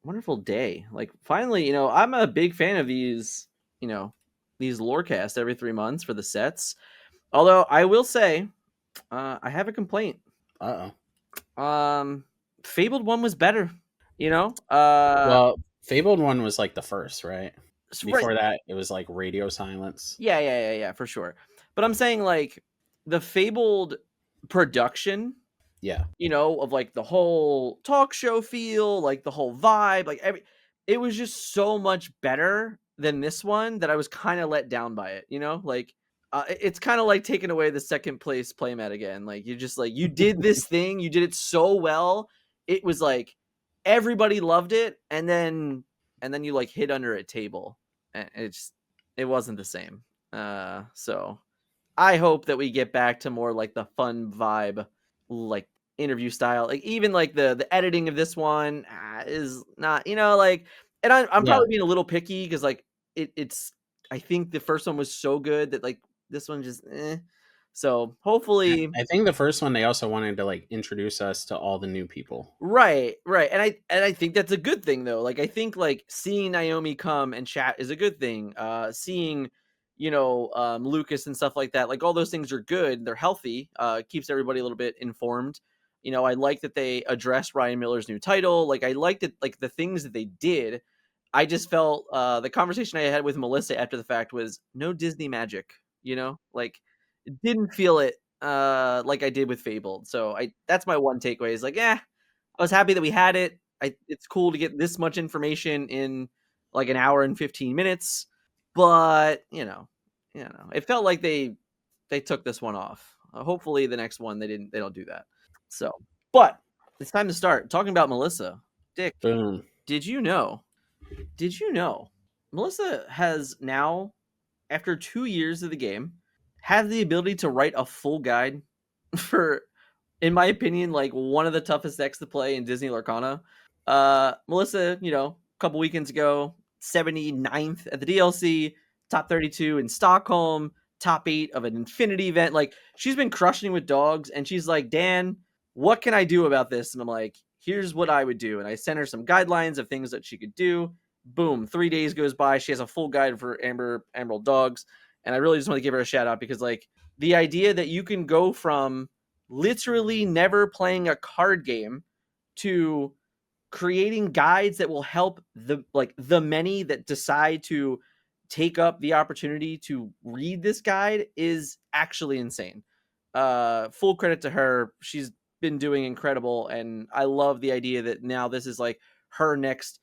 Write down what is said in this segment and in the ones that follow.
wonderful day. Like finally, I'm a big fan of you know, these lorecasts every 3 months for the sets. Although I will say, I have a complaint. Uh-oh. Um, Fabled one was better. Well, Fabled one was like the first, right? Right. Before that, it was like radio silence. Yeah, for sure. But I'm saying like the Fabled production, Yeah. of like the whole talk show feel, like the whole vibe, like it was just so much better than this one that I was kind of let down by it. Like it's kind of like taking away the second place playmat again. Like you just like you did this thing, you did it so well. It was like everybody loved it, and then you like hid under a table, and it wasn't the same. So I hope that we get back to more like the fun vibe, like interview style. Like even like the editing of this one is not, like, and I'm Yeah. probably being a little picky because like it's I think the first one was so good that like this one just So hopefully, I think the first one they also wanted to like introduce us to all the new people. right, and I think that's a good thing though. Like I think like seeing Naomi come and chat is a good thing. Seeing Lucas and stuff like that, like all those things are good. They're healthy. Keeps everybody a little bit informed. I like that they addressed Ryan Miller's new title. Like I liked it, like the things that they did. I just felt the conversation I had with Melissa after the fact was no Disney magic. Like didn't feel it like I did with Fabled. So I that's my one takeaway is like, I was happy that we had it. It's cool to get this much information in like an hour and 15 minutes, but it felt like they took this one off. Hopefully the next one they don't do that. So, but it's time to start talking about Melissa. Dick, Boom. did you know? Did you know Melissa has now, after 2 years of the game, have the ability to write a full guide for, in my opinion, like one of the toughest decks to play in Disney Lorcana. Melissa, a couple weekends ago, 79th at the DLC, top 32 in Stockholm, top 8 of an Infinity event. Like she's been crushing with dogs, and she's like, Dan, what can I do about this? And I'm like, here's what I would do. And I sent her some guidelines of things that she could do. Boom, 3 days goes by. She has a full guide for Emerald dogs. And I really just want to give her a shout out because like the idea that you can go from literally never playing a card game to creating guides that will help the many that decide to take up the opportunity to read this guide is actually insane. Full credit to her. She's been doing incredible, and I love the idea that now this is like her next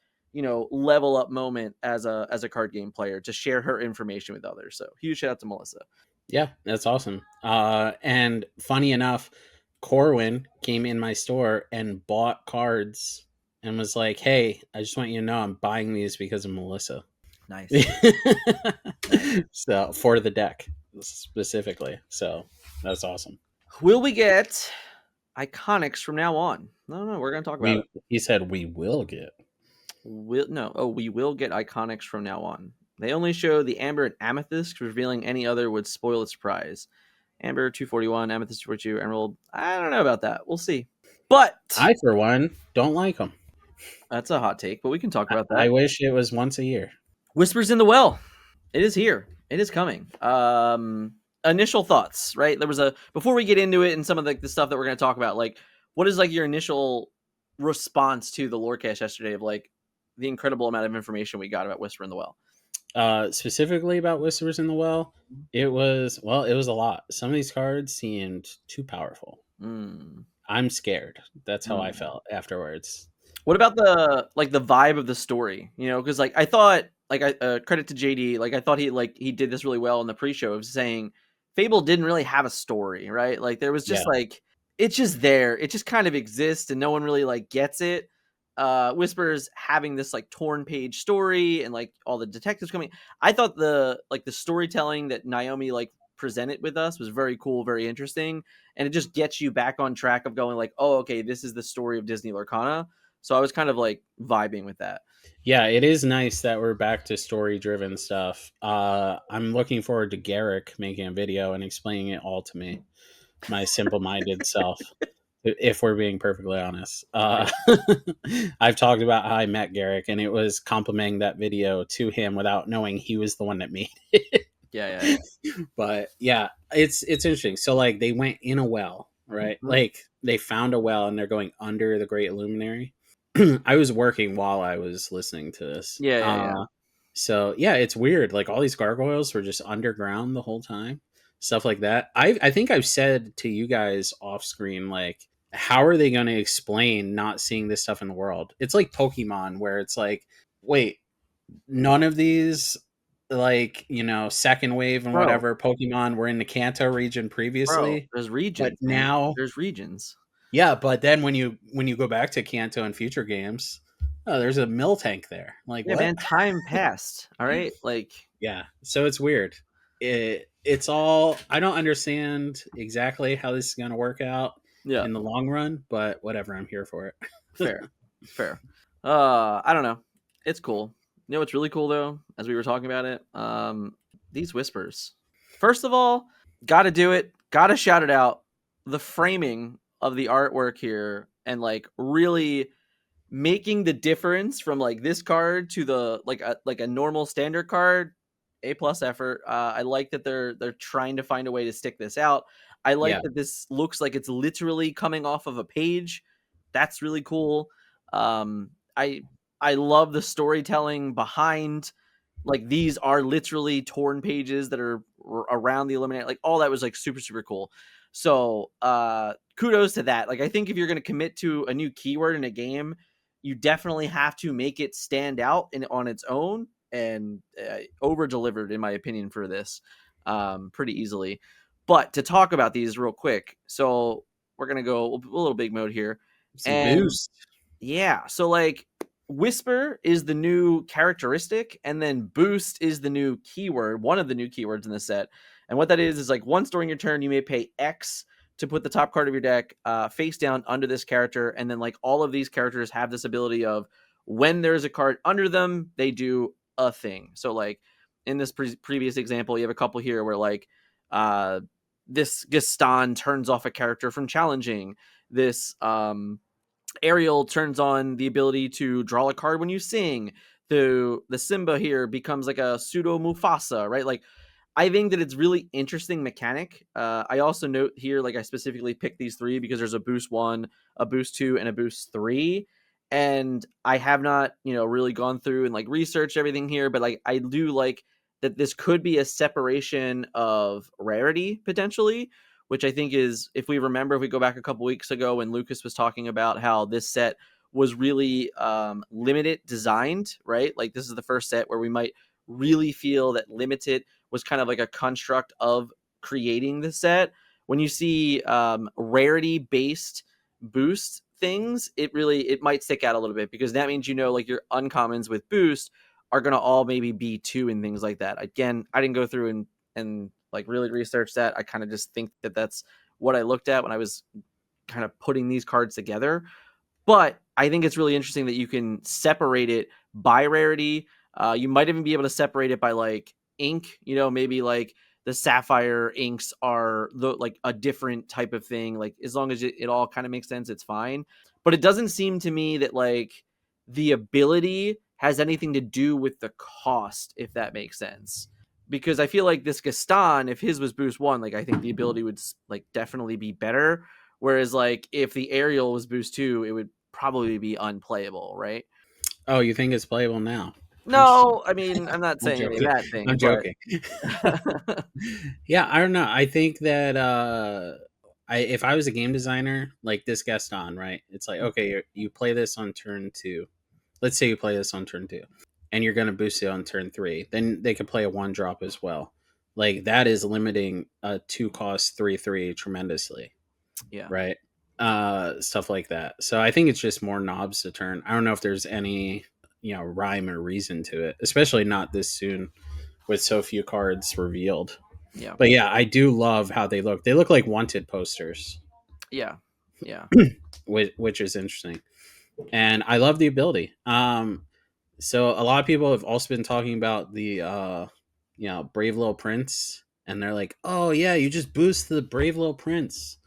level up moment as a card game player to share her information with others. So huge shout out to Melissa. Yeah, that's awesome. And funny enough, Corwin came in my store and bought cards and was like, "Hey, I just want you to know I'm buying these because of Melissa." Nice. So for the deck specifically. So that's awesome. Will we get iconics from now on? No, we're gonna talk about it. He said we will get. We will get iconics from now on. They only show the amber and amethyst, revealing any other would spoil the surprise. Amber 241, amethyst 242, emerald. I don't know about that. We'll see. But I, for one, don't like them. that's a hot take, but we can talk about I that. wish it was once a year. Whispers in the Well. It is here. It is coming. Initial thoughts, right? There was before we get into it and some of the stuff that we're going to talk about, like what is like your initial response to the Lorecast yesterday of like the incredible amount of information we got about Whisper in the Well? Specifically about Whispers in the Well, it was a lot. Some of these cards seemed too powerful. I'm scared. That's how I felt afterwards. What about the vibe of the story? Because like I thought, like I credit to JD, like I thought he did this really well in the pre-show of saying Fable didn't really have a story, right? Like there was just like it's just there, it just kind of exists, and no one really like gets it. Whispers having this like torn page story and like all the detectives coming. I thought the storytelling that Naomi like presented with us was very cool, very interesting, and it just gets you back on track of going like, oh, okay, this is the story of Disney Lorcana. So I was kind of like vibing with that. Yeah, it is nice that we're back to story driven stuff. I'm looking forward to Garrick making a video and explaining it all to me, my simple minded self. if we're being perfectly honest. Right. I've talked about how I met Garrick, and it was complimenting that video to him without knowing he was the one that made it. Yeah, yeah, yeah. But yeah, it's interesting. So like they went in a well, right? Mhm. Like they found a well and they're going under the Great Illuminary. I was working while I was listening to this. Yeah, yeah, yeah. So yeah, it's weird. Like all these gargoyles were just underground the whole time, stuff like that. I think I've said to you guys off screen, like, how are they going to explain not seeing this stuff in the world? It's like Pokemon, where it's like, wait, none of these, like, second wave and Bro, whatever Pokemon were in the Kanto region bro, previously, there's but regions, man. now, There's regions. yeah, but then when you go back to Kanto in future games, oh, there's a mill tank there. Like Yeah, what? man, time passed. All right? Like, Yeah, so it's weird. It's all, I don't understand exactly how this is going to work out yeah, in the long run, but whatever, I'm here for it. fair. Fair. I don't know. It's cool. You know what's really cool though, as we were talking about it? These whispers. First of all, gotta do it, gotta shout it out. The framing of the artwork here and like really making the difference from like this card to the like a normal standard card. A plus effort. I like that they're trying to find a way to stick this out. I like Yeah, that this looks like it's literally coming off of a page. That's really cool. um i I love the storytelling behind, like, these are literally torn pages that are around the eliminate, like all that was like super super cool. So kudos to that. Like, I think if you're going to commit to a new keyword in a game, you definitely have to make it stand out on its own, and over delivered in my opinion for this, pretty easily. But to talk about these real quick, so we're going to go a little big mode here. some And boost. yeah, so like whisper is the new characteristic, and then boost is the new keyword, one of the new keywords in the set. And what that is like once during your turn, you may pay X to put the top card of your deck face down under this character. And then like all of these characters have this ability of when there's a card under them, they do a thing. So like in this previous example, you have a couple here where like uh, this Gaston turns off a character from challenging. This Ariel turns on the ability to draw a card when you sing. The Simba here becomes like a pseudo Mufasa, right? Like, I think that it's really interesting mechanic. I also note here, like, I specifically picked these three because there's a boost one, a boost two, and a boost three. And I have not, really gone through and like researched everything here, but like I do like that this could be a separation of rarity potentially, which I think is, if we remember, if we go back a couple weeks ago when Lucas was talking about how this set was really limited designed, right? Like this is the first set where we might really feel that limited was kind of like a construct of creating the set. When you see rarity based boost things, it might stick out a little bit, because that means like your uncommons with boost are gonna all maybe be two and things like that. Again, I didn't go through and like really research that. I kind of just think that that's what I looked at when I was kind of putting these cards together. But I think it's really interesting that you can separate it by rarity. You might even be able to separate it by like ink. Maybe like the sapphire inks are like a different type of thing. Like as long as it all kind of makes sense, it's fine. But it doesn't seem to me that like the ability has anything to do with the cost, if that makes sense. Because I feel like this Gaston, if his was boost one, like I think the ability would like definitely be better. Whereas like if the Ariel was boost two, it would probably be unplayable, right? Oh, you think it's playable now? Interesting. No, I mean, I'm not I'm saying any joking. bad thing, I'm but joking. Yeah, I don't know. I think that if I was a game designer, like this Gaston, right? It's like, okay, you play this on turn two. Let's say you play this on turn two, and you're going to boost it on turn three. Then they could play a one drop as well. Like that is limiting a two cost 3/3 tremendously, yeah, right? Stuff like that. So I think it's just more knobs to turn. I don't know if there's any rhyme or reason to it, especially not this soon with so few cards revealed. yeah, But yeah, I do love how they look. They look like wanted posters, yeah, yeah, which is interesting, and I love the ability. So a lot of people have also been talking about the Brave Little Prince, and they're like, oh yeah, you just boost the Brave Little Prince.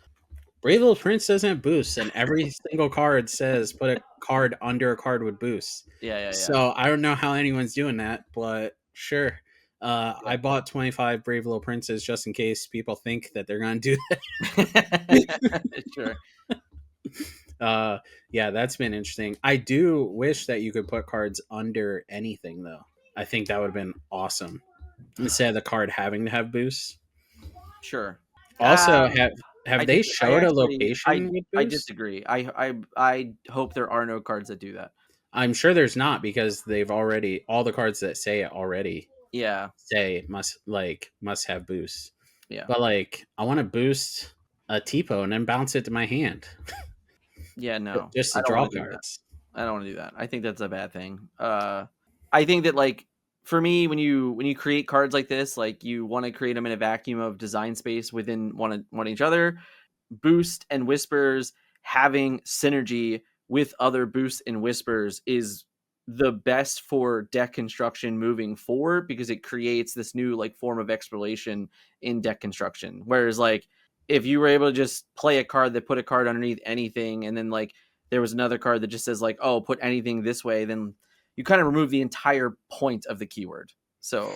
Brave Little Prince doesn't have boosts, and every single card says put a card under a card with boosts. Yeah. So I don't know how anyone's doing that, but sure. Yeah. I bought 25 Brave Little Princes just in case people think that they're going to do Yeah. that. Sure. Yeah, that's been interesting. I do wish that you could put cards under anything, though. I think that would have been awesome instead of the card having to have boosts. Sure. Also, Um, have they I showed a actually, location with I boosts? disagree. I hope there are no cards that do that. I'm sure there's not because they've already all the cards that say it already Yeah. say must have boosts. Yeah. But like I want to boost a Tipo and then bounce it to my hand Yeah. No, just I to don't draw want to do that. cards. I don't want to do that. I think that's a bad thing. I think that like for me, when you create cards like this, like you want to create them in a vacuum of design space within one each other. Boost and whispers having synergy with other boosts and whispers is the best for deck construction moving forward because it creates this new like form of exploration in deck construction. Whereas like if you were able to just play a card that put a card underneath anything and then like there was another card that just says like, oh, put anything this way, then you kind of remove the entire point of the keyword. So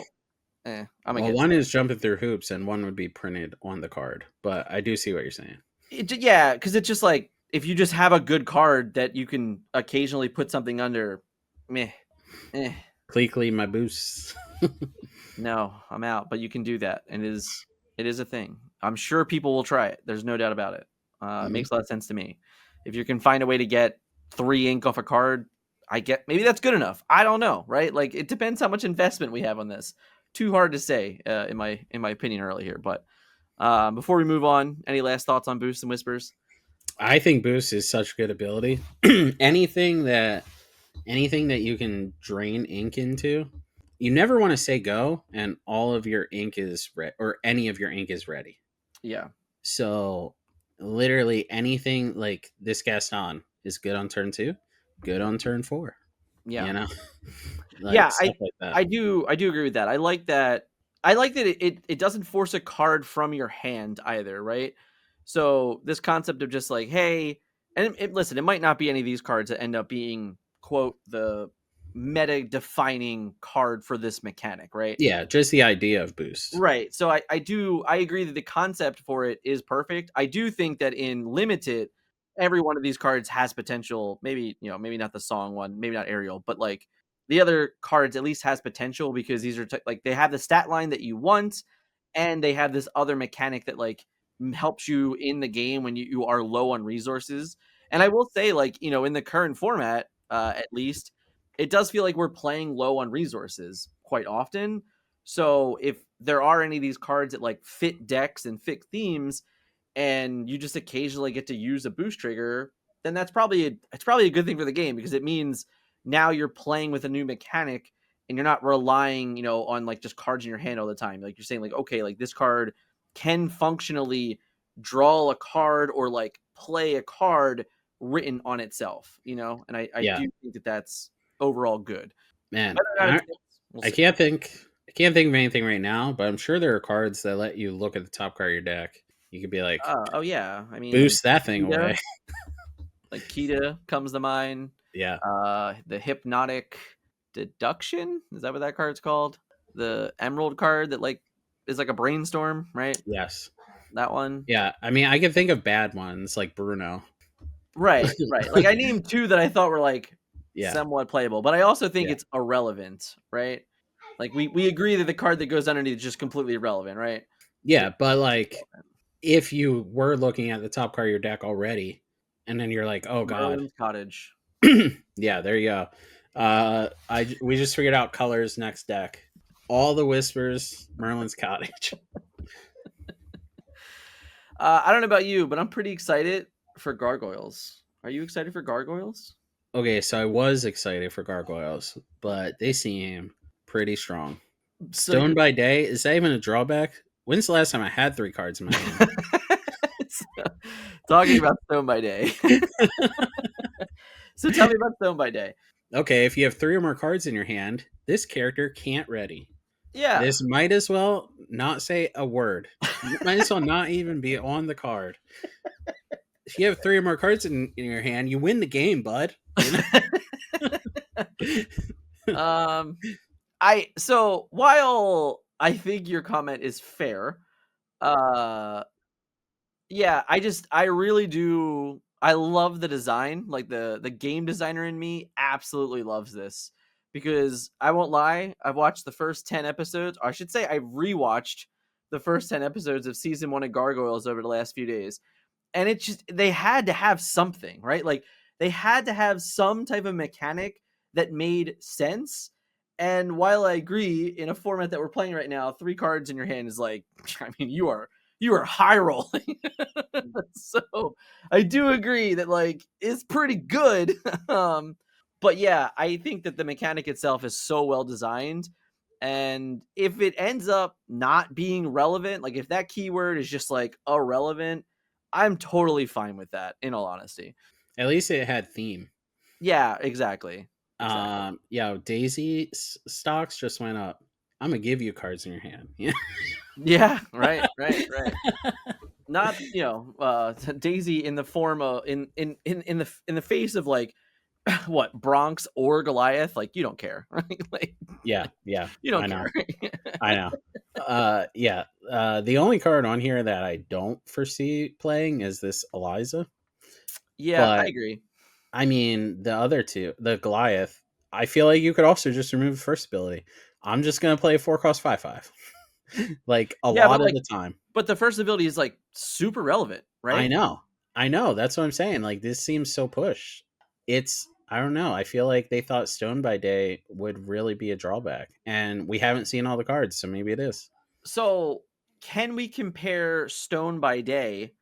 I'm Well, against one that. is jumping through hoops and one would be printed on the card. But I do see what you're saying. Yeah, because it's just like if you just have a good card that you can occasionally put something under, meh, eh, Cleekly, my boosts. no, I'm out. But you can do that, and it is a thing. I'm sure people will try it. There's no doubt about it. It Mhm. makes a lot of sense to me. If you can find a way to get 3 ink off a card, I get maybe that's good enough. I don't know, right? Like it depends how much investment we have on this. Too hard to say, in my opinion, early here. But before we move on, any last thoughts on boosts and whispers? I think boost is such a good ability. Anything that you can drain ink into, you never want to say go and all of your ink is or any of your ink is ready. Yeah, So literally anything like this Gaston is good on turn 2, good on turn 4, yeah. you know? Like Yeah, stuff like that. I do agree with that. I like that it doesn't force a card from your hand either, right? So this concept of just like, hey, and listen, it might not be any of these cards that end up being quote the meta defining card for this mechanic, right? Yeah, just the idea of boost. Right. So I agree that the concept for it is perfect. I do think that in limited, every one of these cards has potential. Maybe, maybe not the song one, maybe not Ariel, but like the other cards at least has potential because these are like they have the stat line that you want and they have this other mechanic that like helps you in the game when you are low on resources. And I will say like, in the current format, at least, it does feel like we're playing low on resources quite often, so if there are any of these cards that like fit decks and fit themes, and you just occasionally get to use a boost trigger, then it's probably a good thing for the game because it means now you're playing with a new mechanic and you're not relying, on like just cards in your hand all the time. Like you're saying, like, okay, like this card can functionally draw a card or like play a card written on itself, and I Yeah, do think that that's overall good. man. Whether or not it fits, we'll I see. can't think I can't think of anything right now, but I'm sure there are cards that let you look at the top card of your deck. You could be like, Oh yeah, I mean, boost that thing Kita, away. like Kita comes to mind. Yeah. The hypnotic deduction, is that what that card's called? The emerald card that like is like a brainstorm, right? Yes. That one. Yeah. I mean, I can think of bad ones like Bruno. Right, right. Like I named two that I thought were like Yeah. somewhat playable, but I also think Yeah. it's irrelevant, right? Like we agree that the card that goes underneath is just completely irrelevant, right? Yeah, Yeah. But like, irrelevant. if you were looking at the top card of your deck already, and then you're like, oh God. Merlin's Cottage. Yeah. There you go. We just figured out colors next deck. All the whispers, Merlin's Cottage. I don't know about you, but I'm pretty excited for Gargoyles. Are you excited for Gargoyles? Okay, so I was excited for Gargoyles, but they seem pretty strong. So Stone by Day, is that even a drawback? When's the last time I had 3 cards in my hand? So, talking about Stone by Day. So tell me about Stone by Day. Okay, if you have 3 or more cards in your hand, this character can't ready. Yeah. This might as well not say a word. Might as well not even be on the card. if you have three or more cards in your hand, you win the game, bud. You know? um, so while I think your comment is fair, uh, yeah, I really do. I love the design. Like the game designer in me absolutely loves this because I won't lie. I've watched the first 10 episodes. Or I should say I've rewatched the first 10 episodes of season 1 of Gargoyles over the last few days. And it just they had to have something, right? Like they had to have some type of mechanic that made sense. And while I agree in a format that we're playing right now, 3 cards in your hand is like, I mean, you are high rolling. So I do agree that like it's pretty good. But yeah, I think that the mechanic itself is so well designed. And if it ends up not being relevant, like if that keyword is just like irrelevant, I'm totally fine with that, in all honesty. At least it had theme. Yeah, exactly. Exactly. Yeah, Daisy stocks just went up. I'm gonna give you cards in your hand. Yeah. Yeah, right, right, right. Not, Daisy in the form of in the face of like what, Bronx or Goliath, like you don't care, right? Yeah, yeah, You I don't know, care. I know. Yeah. The only card on here that I don't foresee playing is this Eliza. Yeah, I But agree. I mean, the other two, the Goliath, I feel like you could also just remove the first ability. I'm just gonna play 4 cost 5/5, like a Yeah, lot of the time. but the first ability is like super relevant, I right? know, I know. That's what I'm saying. Like this seems so push. It's I don't know. I feel like they thought Stone by Day would really be a drawback, and we haven't seen all the cards, so maybe it is. So, can we compare Stone by Day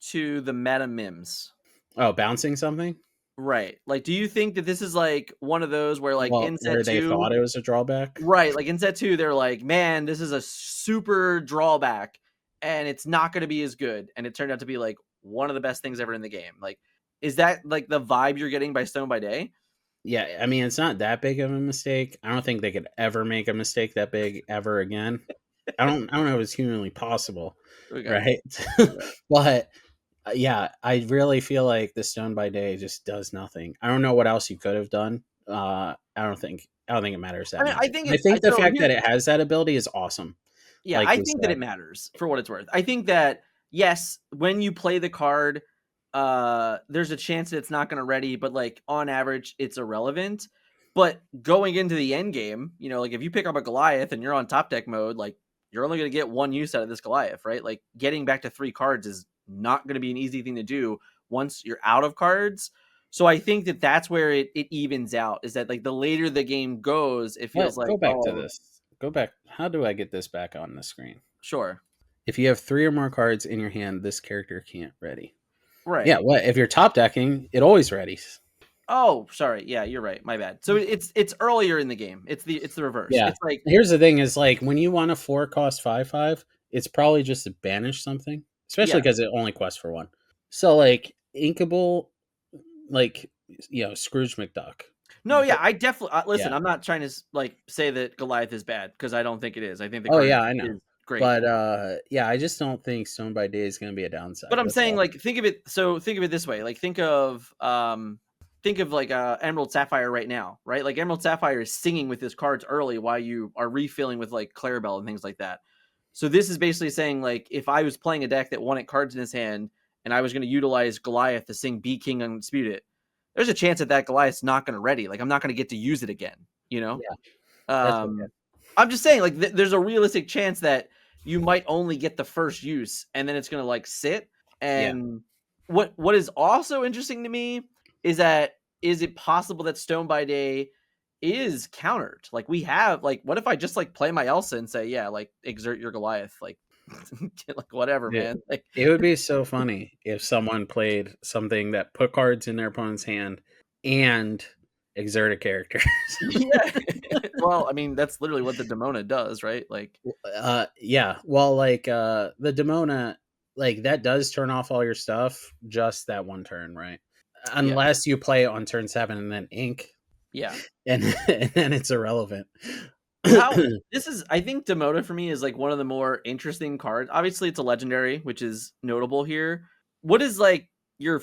to the meta Mims? Oh, bouncing something. Right. Like, do you think that this is like one of those where, like, Well, in set where they two, thought it was a drawback. right? Like, in set two, they're like, man, this is a super drawback and it's not going to be as good. And it turned out to be like one of the best things ever in the game. Like, is that like the vibe you're getting by Stone by Day? Yeah, I mean, it's not that big of a mistake. I don't think they could ever make a mistake that big ever again. I don't know if it's humanly possible, Okay. right? Okay. But yeah, I really feel like the Stone by Day just does nothing. I don't know what else you could have done. I don't think it matters I that mean, I much. think I it, think the so fact here, that it has that ability is awesome. yeah, Like I we think that it said, matters for what it's worth. I think that yes, when you play the card, there's a chance that it's not going to ready, but like on average, it's irrelevant. But going into the end game, like if you pick up a Goliath and you're on top deck mode, like you're only going to get one use out of this Goliath, right? Like getting back to 3 cards is not going to be an easy thing to do once you're out of cards. So I think that that's where it evens out. Is that like the later the game goes, it feels what? like, Go back to oh, this. Go back. How do I get this back on the screen? sure, If you have three or more cards in your hand, this character can't ready. Yeah, right. what if you're top decking? It always readies. Oh, sorry. Yeah, you're right. My bad. So it's earlier in the game. It's the reverse. Yeah. It's like, Here's the thing: is like when you want a 4 cost 5/5, it's probably just to banish something, especially yeah. because it only quests for one. So like Inkable, like Scrooge McDuck. No, yeah, I definitely listen. Yeah. I'm not trying to like say that Goliath is bad because I don't think it is. I think the Oh card yeah, I know. is great. But yeah, I just don't think Stone by Day is going to be a But downside. I'm That's saying all. like think of it this way. Like think of like Emerald Sapphire right now, right? Like Emerald Sapphire is singing with his cards early while you are refilling with like Clarabelle and things like that. So this is basically saying like if I was playing a deck that wanted cards in his hand and I was going to utilize Goliath to sing Be King Undisputed, there's a chance that Goliath's not going to ready. Like I'm not going to get to use it again. You know, Yeah, that's okay. um, I'm just saying like there's a realistic chance that you might only get the first use and then it's going to like sit. Yeah. And what is also interesting to me is that is it possible that Stone by Day is countered? Like we have like what if I just like play my Elsa and say yeah like exert your Goliath like like whatever It, man like it would be so funny if someone played something that put cards in their opponent's hand and exerted characters. yeah. Well, I mean that's literally what the Demona does, right? Like Yeah. Well, like the Demona, like that does turn off all your stuff just that one turn, right? yeah, Unless you play it on turn 7 and then ink, yeah. and, and then it's irrelevant. How this is I think Demona for me is like one of the more interesting cards. Obviously it's a legendary, which is notable here. What is like your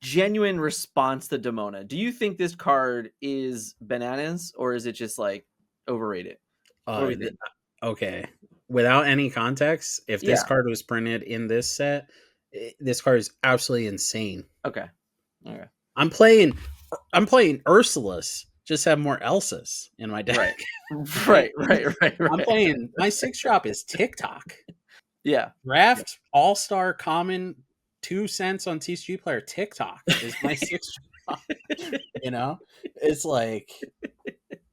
genuine response to Demona. Do you think this card is bananas, or is it just like overrated? What do Uh, we th- think? okay. Without any context, if this Yeah. card was printed in this set, this card is absolutely insane. Okay. Okay. I'm playing I'm playing Ursulus. Just have more Elsas in my deck. Right. Like, Right. Right. Right. I'm Right. playing my 6 drop is TikTok. Yeah. Yeah. Draft All-Star Common 2 cents on TCG Player. TikTok is my 6 drop. You know? It's like,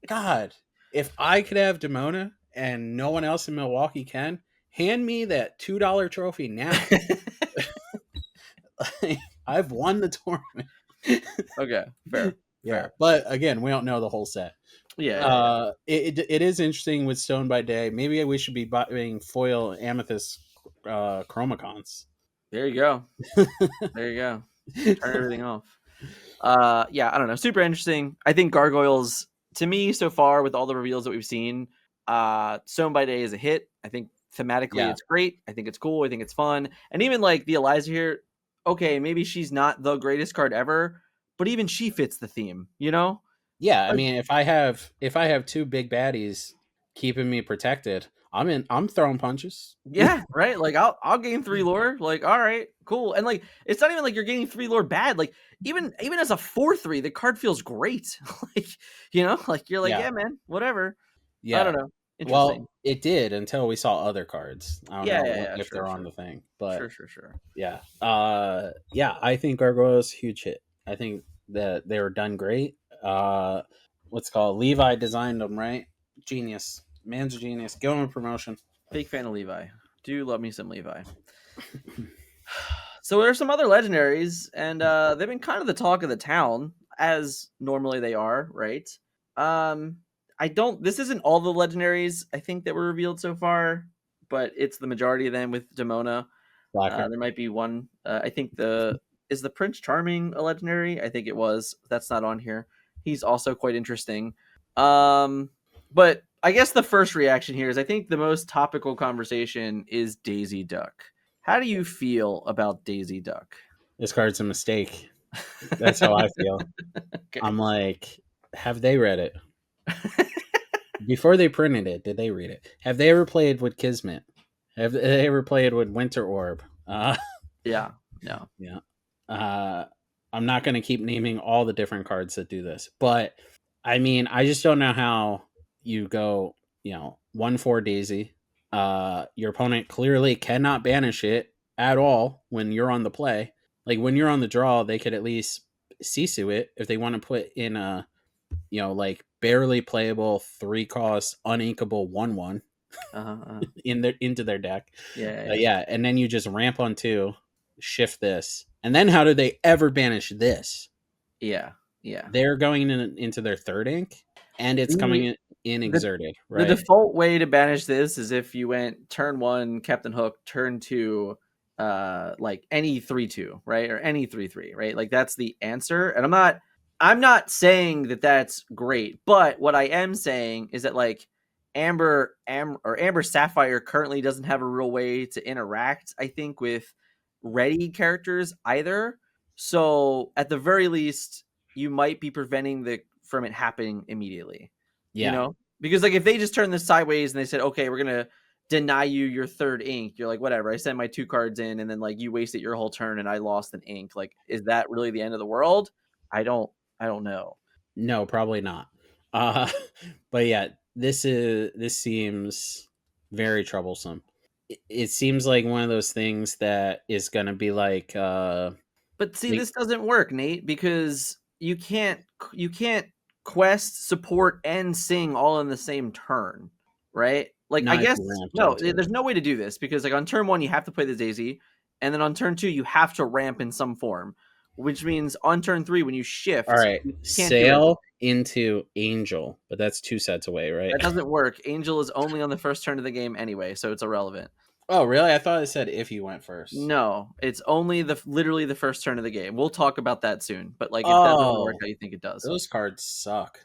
God, if I could have Demona and no one else in Milwaukee can, hand me that $2 trophy now. I've won the tournament. Okay. Fair. Yeah, Fair. but again, we don't know the whole set. Yeah. Yeah. Yeah. It is interesting with Stone by Day. Maybe we should be buying foil Amethyst Chromacons. There you go. There you go. Turn everything off. Yeah, I don't know. Super interesting. I think Gargoyles, to me, so far with all the reveals that we've seen, Stone by Day is a hit. I think thematically Yeah, it's great. I think it's cool. I think it's fun. And even like the Eliza here, okay, maybe she's not the greatest card ever, but even she fits the theme, you know? yeah. I Like, mean, if I have two big baddies keeping me protected, I'm in. I'm throwing punches. yeah, right. Like I'll gain 3 lore. Like, all right, cool. And like it's not even like you're gaining 3 lore bad. Like even as a 4/3, the card feels great. Like, like you're like, Yeah, yeah, man, whatever. I yeah. don't know. Interesting. Well, it did until we saw other cards. I don't Yeah, know yeah, yeah. if Sure, they're on sure. the thing, but Sure, sure, sure. yeah. Yeah, I think Gargoyles huge hit. I think that they were done great. What's it called Levi designed them, right? Genius. Man's a genius. Give him a promotion. Big fan of Levi. Do love me some Levi. So there's some other legendaries, and they've been kind of the talk of the town, as normally they are, right? Um, I don't. This isn't all the legendaries I think that were revealed so far, but it's the majority of them with Demona. Blacker. There might be one. I think the Prince Charming a legendary. I think it was. That's not on here. He's also quite interesting. But I guess the first reaction here is I think the most topical conversation is Daisy Duck. How do you feel about Daisy Duck? This card's a mistake. That's how I feel. Okay. I'm like, have they read it? Before they printed it, did they read it? Have they ever played with Kismet? Have they ever played with Winter Orb? Yeah. No. Yeah. Uh, I'm not going to keep naming all the different cards that do this, but I mean, I just don't know how you go, 1/4 Daisy. Your opponent clearly cannot banish it at all when you're on the play. Like when you're on the draw, they could at least Sisu it if they want to put in a, like barely playable 3 cost uninkable 1/1 Uh-huh. into their deck. Yeah, yeah. Yeah, and then you just ramp on 2, shift this, and then how do they ever banish this? Yeah. Yeah. They're going into their third ink, and it's The coming in the exerted, the right? default way to banish this is if you went turn 1 Captain Hook, turn 2 like any 3/2, right? Or any 3/3, right? Like that's the answer. And I'm not saying that that's great, but what I am saying is that like Amber Sapphire currently doesn't have a real way to interact, I think, with ready characters either. So at the very least, you might be preventing the from it happening immediately. You Yeah. know? Because like if they just turned this sideways and they said, okay, we're gonna deny you your third ink, you're like, whatever, I sent my 2 cards in and then like you wasted your whole turn and I lost an ink. Like, is that really the end of the world? I don't I don't know. No, probably not. Uh, but yeah, this seems very troublesome. It seems like one of those things that is going to be But see, like this doesn't work, Nate, because you can't quest, support, and sing all in the same turn, right? Like I not if guess you ramped no, into it. there's no way to do this because like on turn 1 you have to play the Daisy, and then on turn 2 you have to ramp in some form, which means on turn 3 when you All shift, right, you can't do anything. sail into Angel, but that's 2 sets away, right? That doesn't work. Angel is only on the first turn of the game anyway, so it's irrelevant. Oh, really? I thought it said if you went first. No, it's only literally the first turn of the game. We'll talk about that soon, but like it doesn't work Oh, how you think it does. those cards suck.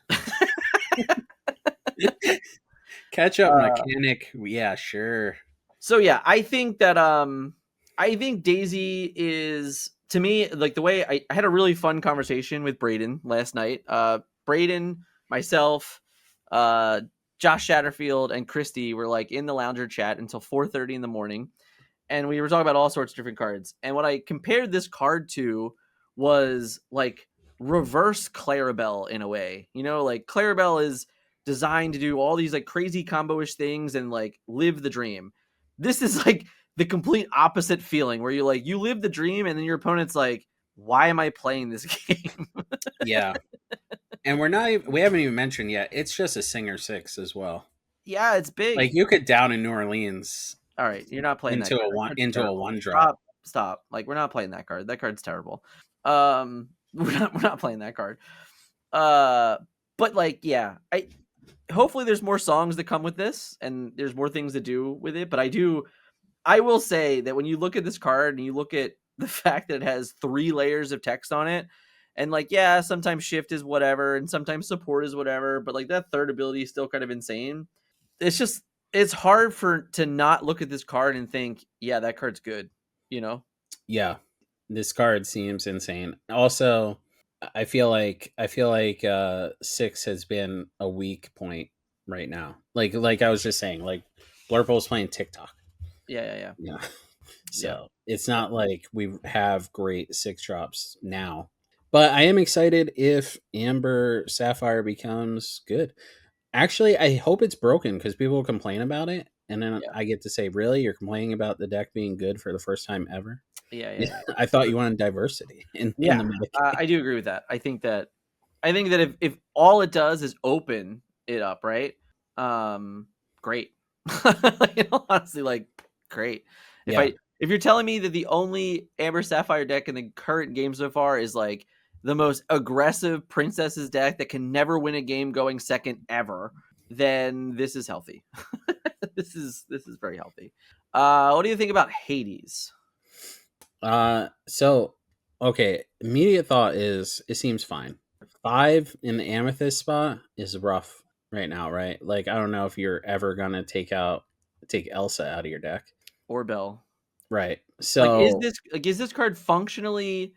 Catch up Uh, mechanic. Yeah, sure. so yeah, I think Daisy is to me, like the way I had a really fun conversation with Braden last night. Braden, myself, uh, Josh Shatterfield, and Christy were like in the lounger chat until 4:30 in the morning, and we were talking about all sorts of different cards. And what I compared this card to was like reverse Clarabelle in a way. You know, like Clarabelle is designed to do all these like crazy combo-ish things and like live the dream. This is like the complete opposite feeling where you live the dream and then your opponent's like, why am I playing this game? Yeah, and we haven't even mentioned yet. It's just a Singer 6 as well. Yeah, it's Like big. you could down in New Orleans All right, you're not playing that card. That card's into a terrible. one drop. Stop. Like we're not playing that card. That card's terrible. We're not playing that card. Uh, but like, yeah, I hopefully there's more songs that come with this, and there's more things to do with it. But I will say that when you look at this card and you look at the fact that it has 3 layers of text on it, and like, yeah, sometimes shift is whatever, and sometimes support is whatever, but like that third ability is still kind of insane. It's just it's hard to not look at this card and think, yeah, that card's good, you know? Yeah, this card seems insane. Also, I feel like 6 has been a weak point right now. Like I was just saying, like Blurple's playing TikTok. Yeah. Yeah. Yeah. So it's not like we have great 6 drops now. But I am excited if Amber Sapphire becomes good. Actually, I hope it's broken because people complain about it, and then Yeah. I get to say, "Really, you're complaining about the deck being good for the first time ever?" Yeah. I thought you wanted diversity in Yeah. the meta. I do agree with that. I think that if all it does is open it up, right? Great. Honestly, like great. If Yeah, I if you're telling me that the only Amber Sapphire deck in the current game so far is like the most aggressive princesses deck that can never win a game going second ever, then this is healthy. This is very healthy. What do you think about Hades? So okay, immediate thought is it seems fine. 5 in the amethyst spot is rough right now, right? Like I don't know if you're ever gonna take Elsa out of your deck, Or Bell? right? Like, So is this card functionally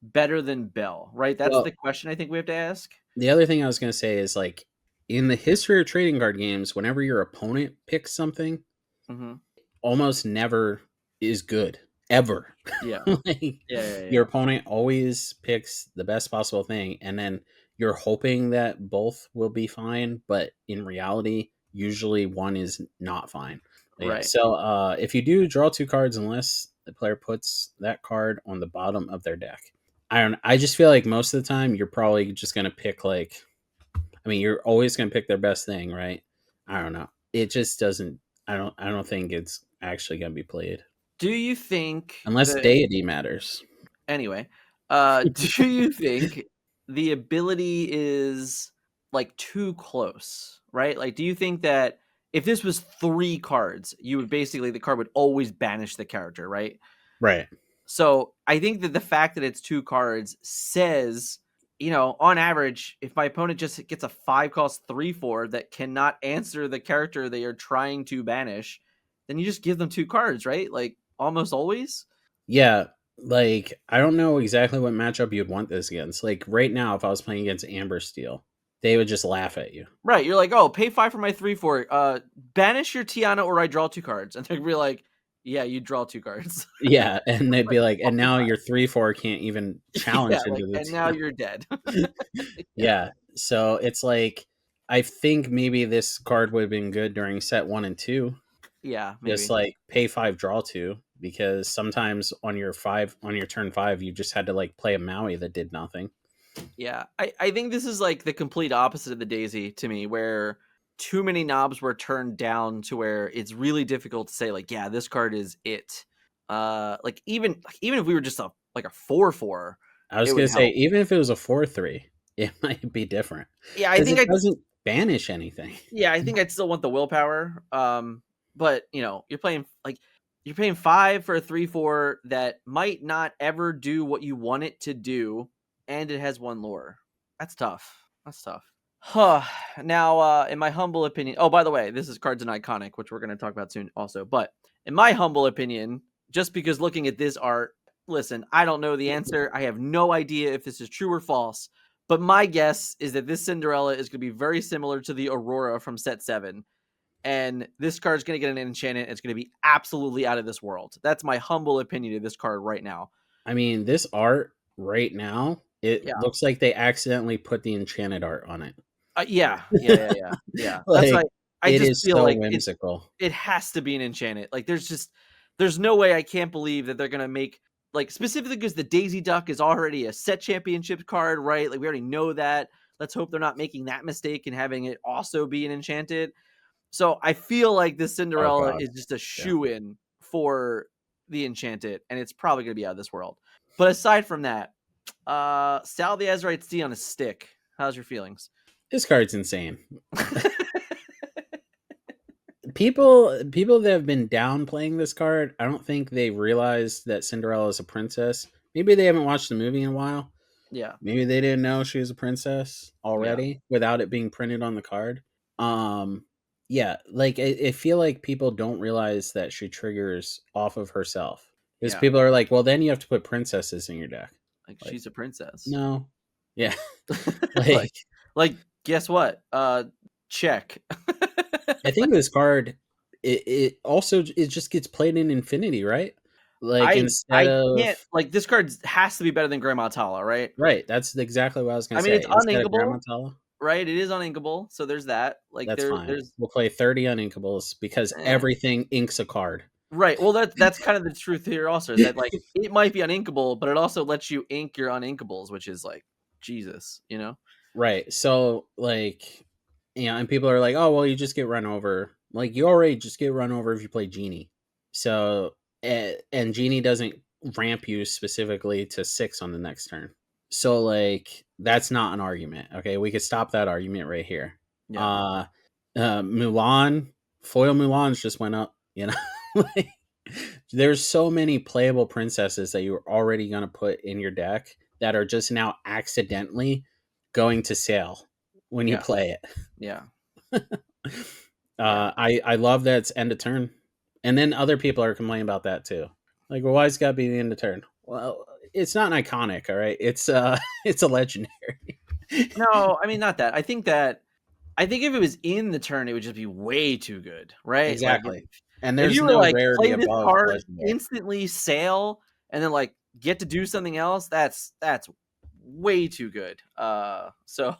better than Bell? Right, that's well, the question I think we have to ask. the other thing I was gonna say is like in the history of trading card games, whenever your opponent picks something, Hmm. almost never is good ever. Yeah, Like your yeah. opponent always picks the best possible thing, and then you're hoping that both will be fine, but in reality, usually one is not fine. Yeah. Right. So if you do draw 2 cards, unless the player puts that card on the bottom of their deck, I don't. I just feel like most of the time you're probably just gonna pick like. I mean, you're always gonna pick their best thing, right? I don't know. It just doesn't. I don't think it's actually gonna be played Do you think unless that deity matters. anyway? Do you think the ability is like too close? Right. Like, do you think that if this was 3 cards, you would basically the card would always banish the character, right? Right. So I think that the fact that it's 2 cards says, on average, if my opponent just gets a 5 cost 3/4 that cannot answer the character they are trying to banish, then you just give them 2 cards, right? Like almost always. Yeah. Like I don't know exactly what matchup you'd want this against. Like right now, if I was playing against Amber Steel, they would just laugh at you. Right. You're like, oh, pay 5 for my 3/4. Banish your Tiana or I draw 2 cards. And they'd be like, yeah, you draw 2 cards. Yeah, and they'd Like be like, all and the now time. your 3/4 can't even Yeah, challenge like, into the and now team. you're dead. Yeah. Yeah. So it's like I think maybe this card would have been good during set 1 and 2. Yeah, Just maybe. like pay 5, draw 2, because sometimes on your turn 5, you just had to like play a Maui that did nothing. Yeah, I think this is like the complete opposite of the Daisy to me, where too many knobs were turned down to where it's really difficult to say like, yeah, this card is it. Like even if we were just a 4/4, I it was would gonna say help. even if it was a 4-3, it might be different Yeah, I because think it I doesn't banish anything. yeah, I think I'd still want the willpower. But you're paying 5 for a 3/4 that might not ever do what you want it to do, and it has 1 lore. That's tough. That's tough. Huh. Now, in my humble opinion, oh, by the way, this is Cards and Iconic, which we're going to talk about soon also. But in my humble opinion, just because looking at this art, listen, I don't know the answer. I have no idea if this is true or false. But my guess is that this Cinderella is going to be very similar to the Aurora from set 7. And this card is going to get an enchantment. It's going to be absolutely out of this world. That's my humble opinion of this card right now. I mean, this art right now, it Yeah. looks like they accidentally put the enchanted art on it. Yeah. That's Like, like I it just is feel so like whimsical. it has to be an enchanted. Like there's no way I can't believe that they're gonna make like specifically because the Daisy Duck is already a set championship card, right? Like we already know that. Let's hope they're not making that mistake and having it also be an enchanted. So I feel like this Oh Cinderella god. is just a Yeah. shoe in for the enchanted, and it's probably gonna be out of this world. But aside from that, Sal the Azurite Sea on a stick. How's your feelings? This card's insane. People that have been downplaying this card, I don't think they realized that Cinderella is a princess. Maybe they haven't watched the movie in a while. Yeah, Maybe they didn't know she was a princess yeah, already without it being printed on the card. Um, yeah, like I feel like people don't realize that she triggers off of herself. Because yeah. people are like, well, then you have to put princesses in your deck. Like Like, she's a princess. no, yeah, like, like like, guess what? Check. I think this card, it also it just gets played in Infinity, right? Like instead I of can't like this card has to be better than Grandma Tala, right? right, that's exactly what I was gonna I mean, it's say. Instead of Grandma uninkable, Tala, right? It is uninkable, so there's that. Like that's fine. there's We'll play 30 uninkables because eh. everything inks a card. Right. Well, that's kind of the truth here also is that like it might be uninkable, but it also lets you ink your uninkables, which is like Jesus, you know? Right. So like and people are like, "Oh, well, you just get run over." Like you already just get run over if you play Genie. So and Genie doesn't ramp you specifically to 6 on the next turn. So like that's not an argument. Okay, we could stop that argument right here. Yeah. Uh Mulan, foil Mulan's just went up, you know. Like, there's so many playable princesses that you're already going to put in your deck that are just now accidentally going to sale when you Yeah. play it. Yeah. Yeah. I love that it's end of turn, and then other people are complaining about that too. Like, well, why is it got to be the end of turn? Well, it's not an iconic, all right. It's it's a legendary. No, I mean not that. I think if it was in the turn, it would just be way too good, right? Like Exactly, and if there's you were no like rarity play this above card, legendary. instantly sail, and then like get to do something else, that's way too good. So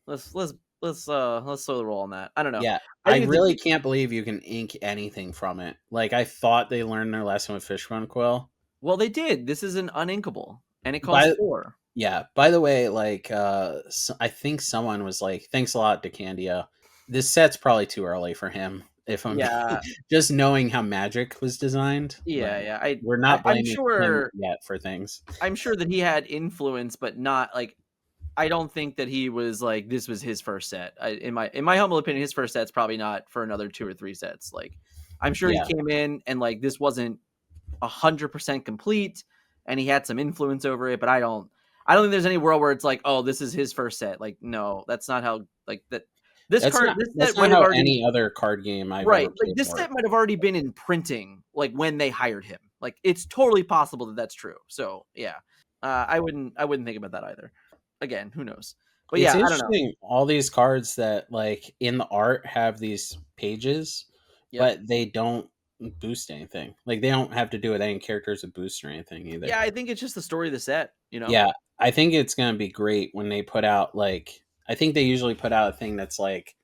let's throw the roll on that. I don't know. Yeah, I I think it's a really good, can't believe you can ink anything from it. Like I thought they learned their lesson with Fishbone Quill. well, they did. This is an uninkable, and it costs By 4. yeah, by the way, like I think someone was like, "Thanks a lot, DeCandia." This set's probably too early for him. If I'm being, Yeah, just knowing how Magic was designed, yeah, like yeah. we're not I'm blaming him sure yet for things. that he had influence, but not like I don't think that he was like this was his first set. In my humble opinion, his first set's probably not for another 2 or 3 sets. Like I'm sure he Yeah, came in and like this wasn't 100% complete, and he had some influence over it. But I don't think there's any world where it's like, oh, this is his first set. Like no, that's not how like that. This that's set not might have how already any other card game I've right. ever Like played this worked. set might have already been in printing like when they hired him. Like it's totally possible that that's true. So yeah, I wouldn't think about that either. Again, who knows? But It's yeah, I don't know. interesting. All these cards that like in the art have these pages, Yep. but they don't boost anything. Like they don't have to do with any characters a boost or anything either. Yeah, I think it's just the story of the set. You know. Yeah, I think it's gonna be great when they put out like I think they usually put out a thing that's like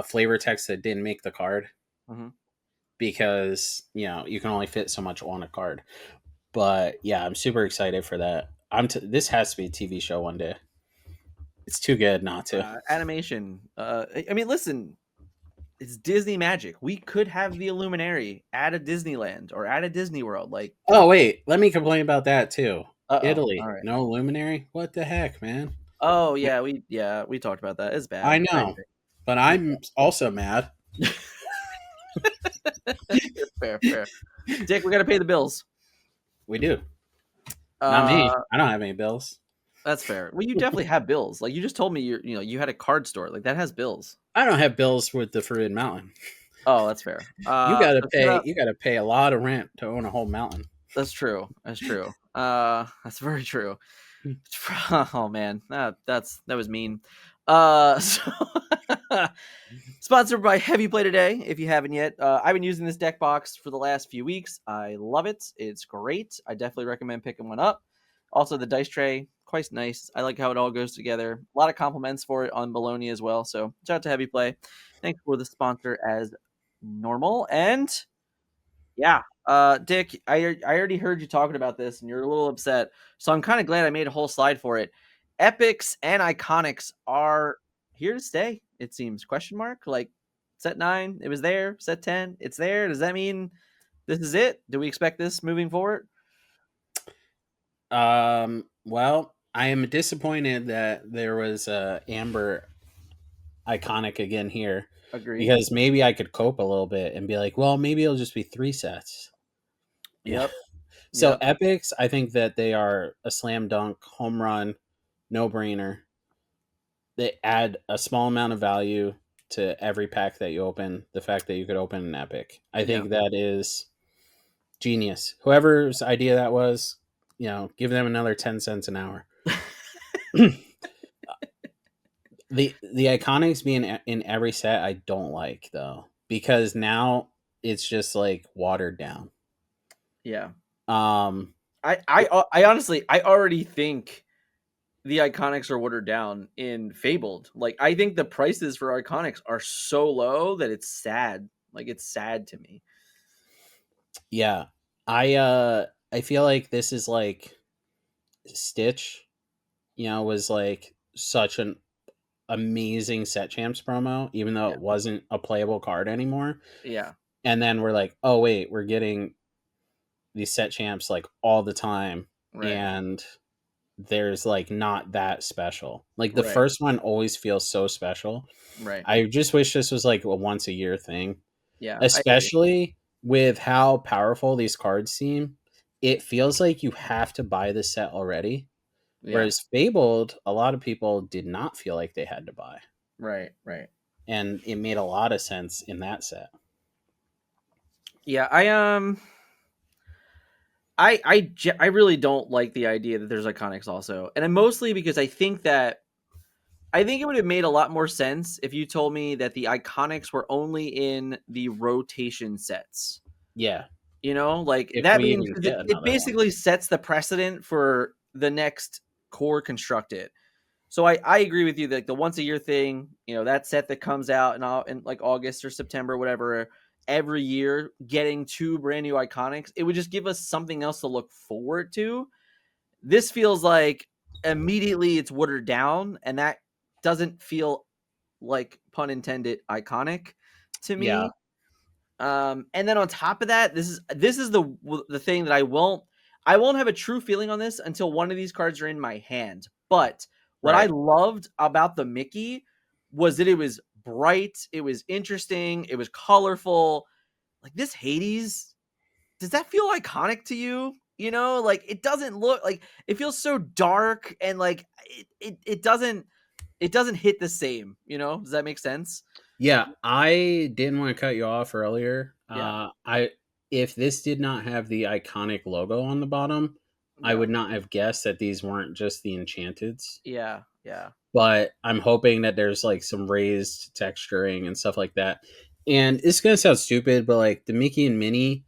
flavor text that didn't make the card Hmm. because you can only fit so much on a card. But yeah, I'm super excited for that. This has to be a TV show one day. It's too good not to. Animation. I mean, listen, it's Disney magic. We could have the Illuminary at a Disneyland or at a Disney World. Like, Oh wait, let me complain about that too. all Italy, right. no luminary. What the heck, man? Oh yeah, we talked about that. It's I bad. I know, agree. but I'm also mad. Fair, fair. Dick, we got to pay the bills. We do. Not me. Uh, I don't have any bills. that's fair. Well, you definitely have bills. Like you just told me, you had a card store. Like that has bills. I don't have bills with the Fruited Mountain. Oh, that's fair. You gotta So shout pay. out You gotta pay a lot of rent to own a whole mountain. That's true. That's true. That's very true. Oh man, that was mean. So sponsored by Heavy Play today. If you haven't yet, I've been using this deck box for the last few weeks. I love it. It's great. I definitely recommend picking one up. Also, the dice tray, quite nice. I like how it all goes together. A lot of compliments for it on Bologna as well. So shout out to Heavy Play. Thanks for the sponsor as normal. And yeah, Dick, I already heard you talking about this, and you're a little upset. So I'm kind of glad I made a whole slide for it. Epics and iconics are here to stay. It seems. Question mark? Like set 9, it was there. Set 10, it's there. Does that mean this is it? Do we expect this moving forward? Well, I am disappointed that there was Amber iconic again here Agreed. because maybe I could cope a little bit and be like, well, maybe it'll just be 3 sets. Yeah. Yep. So Yep. epics, I think that they are a slam dunk, home run, no brainer. They add a small amount of value to every pack that you open. The fact that you could open an epic, I Yeah. think that is genius. Whoever's idea that was, give them another 10 cents an hour. The iconics being in every set, I don't like though, because now it's just like watered down. Yeah. Um, I honestly I already think the iconics are watered down in Fabled. Like I think the prices for iconics are so low that it's sad. Like it's sad to me. yeah, I feel like this is like Stitch. Was like such an amazing set champs promo, even though Yeah. it wasn't a playable card anymore. Yeah. And then we're like, oh wait, we're getting these set champs like all the time, Right. and there's like not that special. Like the Right. first one always feels so special. Right. I just wish this was like a once a year thing, Yeah. I agree. especially with how powerful these cards seem. It feels like you have to buy the set already. Yeah. Whereas Fabled, a lot of people did not feel like they had to buy. Right. Right. And it made a lot of sense in that set. Yeah. I really don't like the idea that there's iconics also, and mostly because I think it would have made a lot more sense if you told me that the iconics were only in the rotation sets. Yeah. Like If that we means even 'cause get it another one. basically sets the precedent for the next core constructed. So I agree with you that the once a year thing, that set that comes out in like August or September, whatever, every year, getting 2 brand new iconics, it would just give us something else to look forward to. This feels like immediately it's watered down, and that doesn't feel like, pun intended, iconic to Yeah. me. And then on top of that, this is the thing that I won't have a true feeling on this until one of these cards are in my hand. But what I Right. loved about the Mickey was that it was bright, it was interesting, it was colorful. Like this Hades, does that feel iconic to you? Like it doesn't look like it feels so dark and like it doesn't hit the same. Does that make sense? Yeah. I didn't want to cut you off earlier. Yeah, I If this did not have the iconic logo on the bottom, I yeah, would not have guessed that these weren't just the Enchanteds. yeah, yeah. But I'm hoping that there's like some raised texturing and stuff like that. And it's gonna sound stupid, but like the Mickey and Minnie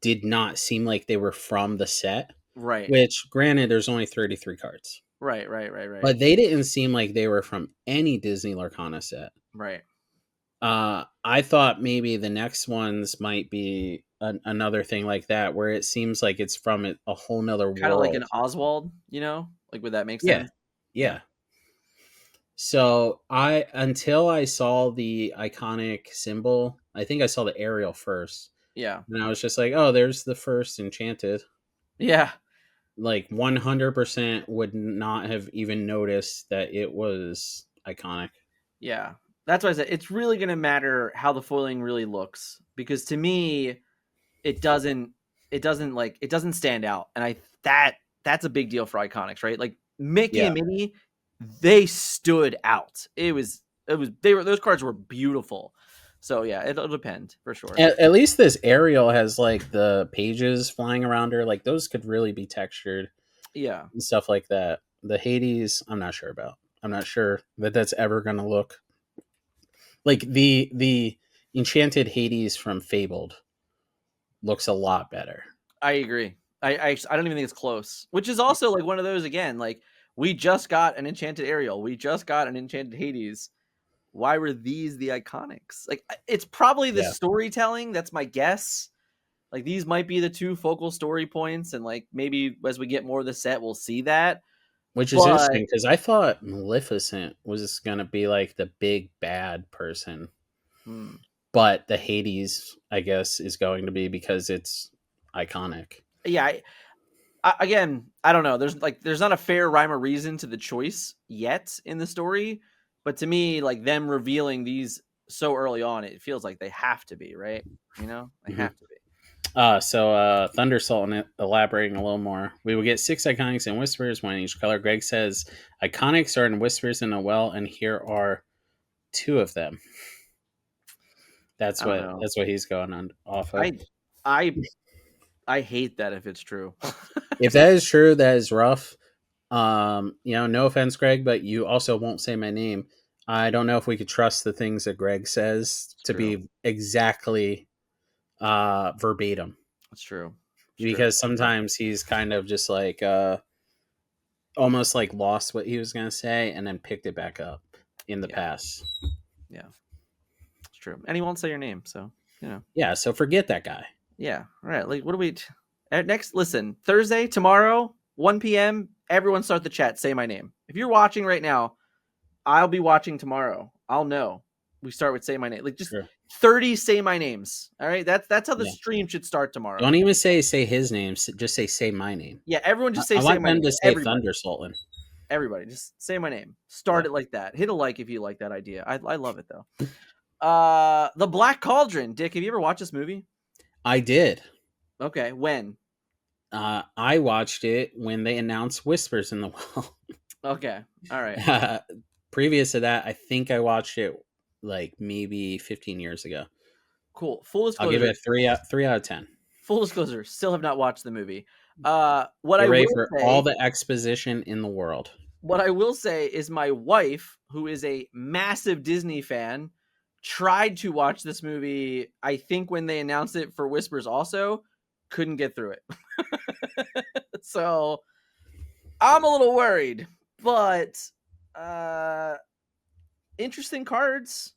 did not seem like they were from the set. Right, Which, granted, there's only 33 cards, right, right, right, right, but they didn't seem like they were from any Disney Lorcana set. right. I thought maybe the next ones might be another thing like that, where it seems like it's from a whole nother Kind of like world. an Oswald, like would that make Yeah, sense? Yeah, yeah. So until I saw the iconic symbol, I think I saw the aerial first, yeah, and I was just like, "Oh, there's the first Enchanted." yeah, Like 100% would not have even noticed that it was iconic. yeah. That's why I said it's really gonna matter how the foiling really looks because to me, it doesn't, it doesn't stand out, and that's a big deal for iconics, right? Like Mickey Yeah. and Minnie, they stood out. Those cards were beautiful. So yeah, it'll depend for sure. At least this Ariel has like the pages flying around her. Like those could really be textured Yeah, and stuff like that. The Hades, I'm not sure about. I'm not sure that that's ever going to look like the enchanted Hades from Fabled looks a lot better. I agree. I don't even think it's close. Which is also like one of those again. Like we just got an enchanted Ariel. We just got an enchanted Hades. Why were these the iconics? Like it's probably the Yeah, storytelling. That's my guess. Like these might be the two focal story points, and like maybe as we get more of the set, we'll see that. which is But interesting because I thought Maleficent was going to be like the big bad person, hmm, but the Hades, I guess, is going to be because it's iconic. yeah, again, I don't know. There's not a fair rhyme or reason to the choice yet in the story, but to me, like them revealing these so early on, it feels like they have to be right. You know, they Mm-hmm. have to be. Thunder Sultan elaborating a little more. We will get 6 iconics and whispers, one in each color. Greg says iconics are in whispers in a well, and here are 2 of them. I don't know. That's what he's going on off of. I I I hate that if it's true. If that is true, that is rough. No offense, Greg, but you also won't say my name. I don't know if we could trust the things that Greg says It's to true. be exactly verbatim, It's true. It's true. because sometimes he's kind of just like almost like lost what he was going to say and then picked it back up in the Yeah. past. Yeah. It's true. And he won't say your name, so you know. Yeah, so forget that guy. Yeah. All right. Like, what do we next? Listen, Thursday, tomorrow, 1 p.m. Everyone start the chat. Say my name. If you're watching right now, I'll be watching tomorrow. I'll know. We start with say my name. Like just Sure. 30 say my names. All right. That's how the Yeah. stream should start tomorrow. Don't even say his name. Just say my name. Yeah. Everyone just say I say want my them name. to say Everybody. Thunder Sultan. Everybody. Just say my name. Yeah. Start it like that. Hit a like if you like that idea. I love it though. The Black Cauldron. Dick, have you ever watched this movie? I did. Okay. When? I watched it when they announced Whispers in the Well. Okay. All right. Previous to that, I think I watched it like maybe 15 years ago. Cool. Full I'll give disclosure. it a 3 out of 10. Full disclosure. Still have not watched the movie. What Get I ready will for all say, the exposition in the world. what I will say is my wife, who is a massive Disney fan, tried to watch this movie. I think when they announced it for Whispers, also couldn't get through it. So I'm a little worried, but interesting cards.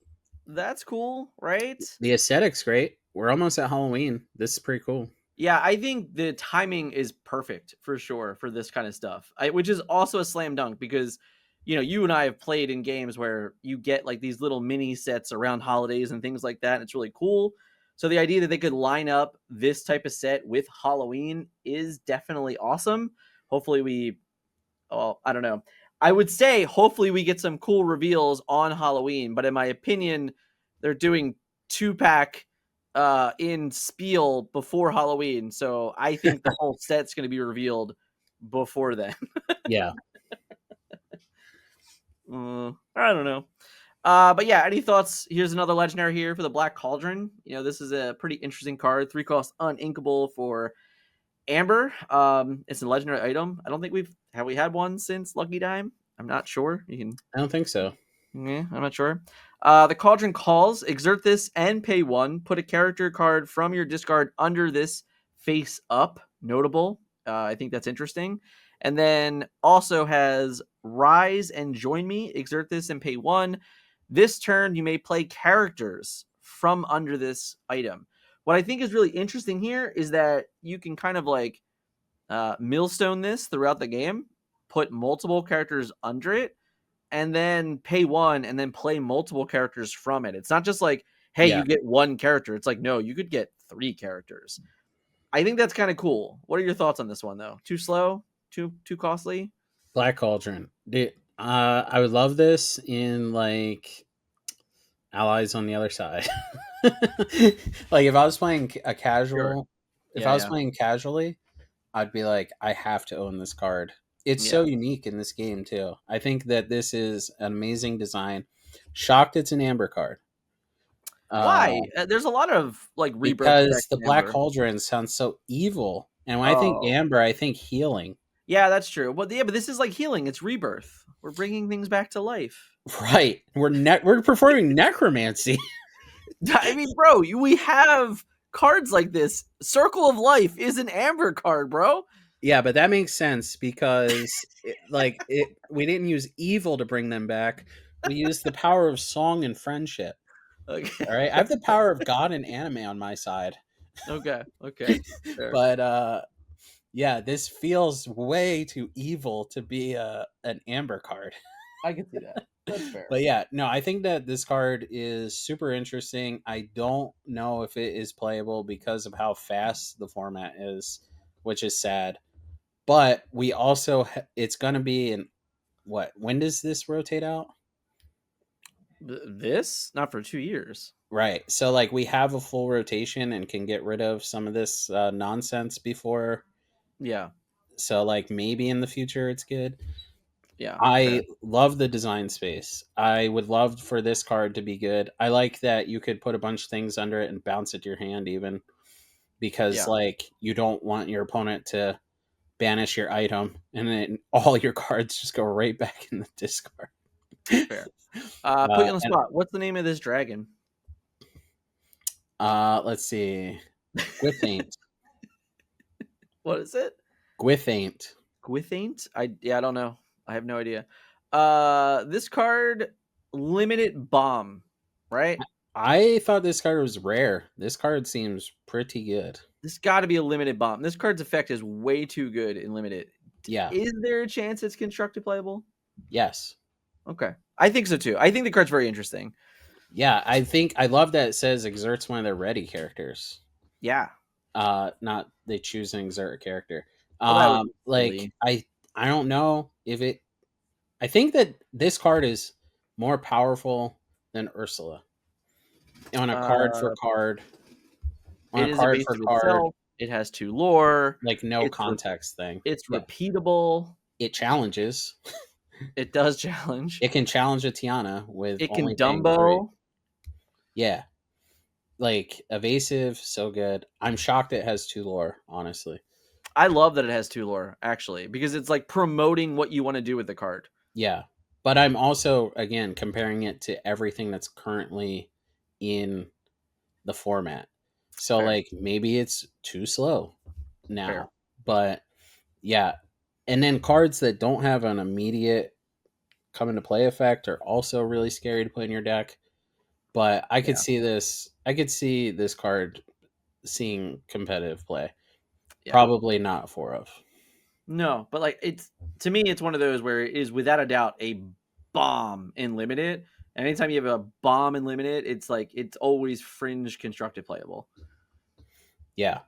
That's cool, right? The aesthetic's great. We're almost at Halloween. This is pretty cool. Yeah, I think the timing is perfect for sure for this kind of stuff, which is also a slam dunk because, you and I have played in games where you get like these little mini sets around holidays and things like that. And it's really cool. So the idea that they could line up this type of set with Halloween is definitely awesome. Hopefully I don't know. I would say hopefully we get some cool reveals on Halloween, but in my opinion, they're doing 2-pack in Spiel before Halloween, so I think the whole set's going to be revealed before then. Yeah. I don't know. But yeah, any thoughts? Here's another legendary here for the Black Cauldron. This is a pretty interesting card. 3 cost uninkable for Amber. It's a legendary item. I don't think have we had one since Lucky Dime. I'm not sure. You can. I don't think so. Yeah, I'm not sure. The Cauldron calls. Exert this and pay 1. Put a character card from your discard under this face up. Notable. I think that's interesting. And then also has Rise and Join Me. Exert this and pay 1. This turn, you may play characters from under this item. What I think is really interesting here is that you can kind of like millstone this throughout the game, put multiple characters under it, and then pay 1 and then play multiple characters from it. It's not just like, hey, Yeah. you get 1 character. It's like, no, you could get 3 characters. I think that's kind of cool. What are your thoughts on this one though? Too slow? Too costly? Black Cauldron. I would love this in like Allies on the other side. Like if I was playing a Sure. casual, if I Yeah, was yeah. playing casually, I'd be like, I have to own this card. It's Yeah. so unique in this game too. I think that this is an amazing design. Shocked it's an amber card. Uh, Why? There's a lot of like rebirth because effects the in Black Amber. Cauldron sounds so evil. And when I think Oh, Amber, I think healing. yeah, that's true. But yeah, but this is like healing. It's rebirth. We're bringing things back to life. Right. We're performing necromancy. I mean, bro, we have cards like this. Circle of Life is an Amber card, bro. Yeah, but that makes sense because we didn't use evil to bring them back. We used the power of song and friendship. Okay, All right. I have the power of God and anime on my side. okay, okay. Fair. But yeah, this feels way too evil to be an amber card. I can see that. That's fair. But yeah, no, I think that this card is super interesting. I don't know if it is playable because of how fast the format is, which is sad. But we also it's going to be in what? When does this rotate out? This not for 2 years. Right. So like we have a full rotation and can get rid of some of this nonsense before. Yeah, So like maybe in the future it's good. yeah, fair. I love the design space. I would love for this card to be good. I like that you could put a bunch of things under it and bounce it to your hand even because Yeah, like you don't want your opponent to banish your item and then all your cards just go right back in the discard. fair. Put you on the And spot. What's the name of this dragon? let's see. Gwithaint. What is it? Gwithaint. Gwithaint? I don't know. I have no idea. This card limited bomb, right? I thought this card was rare. This card seems pretty good. This got to be a limited bomb. This card's effect is way too good in limited. Yeah. Is there a chance it's constructed playable? Yes. Okay, I think so too. I think the card's very interesting. Yeah, I think I love that it says exerts one of their ready characters. Yeah. Not they choose an exert character. Well, that would be Like silly. I don't know if it. I think that this card is more powerful than Ursula on a card for Uh, card on it a is card for evasive card itself. It has two lore. like no It's context thing. it's Yeah, repeatable. it challenges. It does challenge. It can challenge a Tiana with It can only paying three. Dumbo. Yeah, like evasive, so good. I'm shocked it has two lore. Honestly, I love that it has two lore actually because it's like promoting what you want to do with the card. yeah. But I'm also again comparing it to everything that's currently in the format. So Fair, like maybe it's too slow fair. now. But yeah. And then cards that don't have an immediate come into play effect are also really scary to put in your deck. But Yeah, I could see this card seeing competitive play. yeah. Probably not four of. No, but like it's to me, it's one of those where it is without a doubt a bomb in limited. And anytime you have a bomb in limited, it's like it's always fringe constructed playable. Yeah.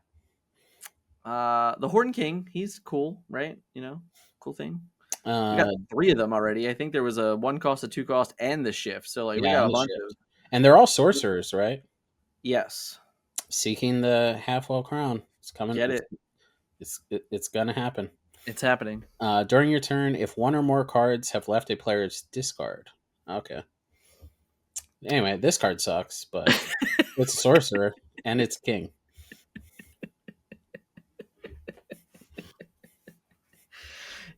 The Horn King, he's cool, right? You know, cool thing. We got Uh three of them already. I think there was a one cost, a two cost, and the shift. So like we yeah, got and a the bunch shift. of And they're all sorcerers, right? yes. Seeking the half well crown. It's coming. Get it. It's gonna happen. It's happening. During your turn, if one or more cards have left a player's discard. Okay. Anyway, this card sucks, but it's a sorcerer and it's king.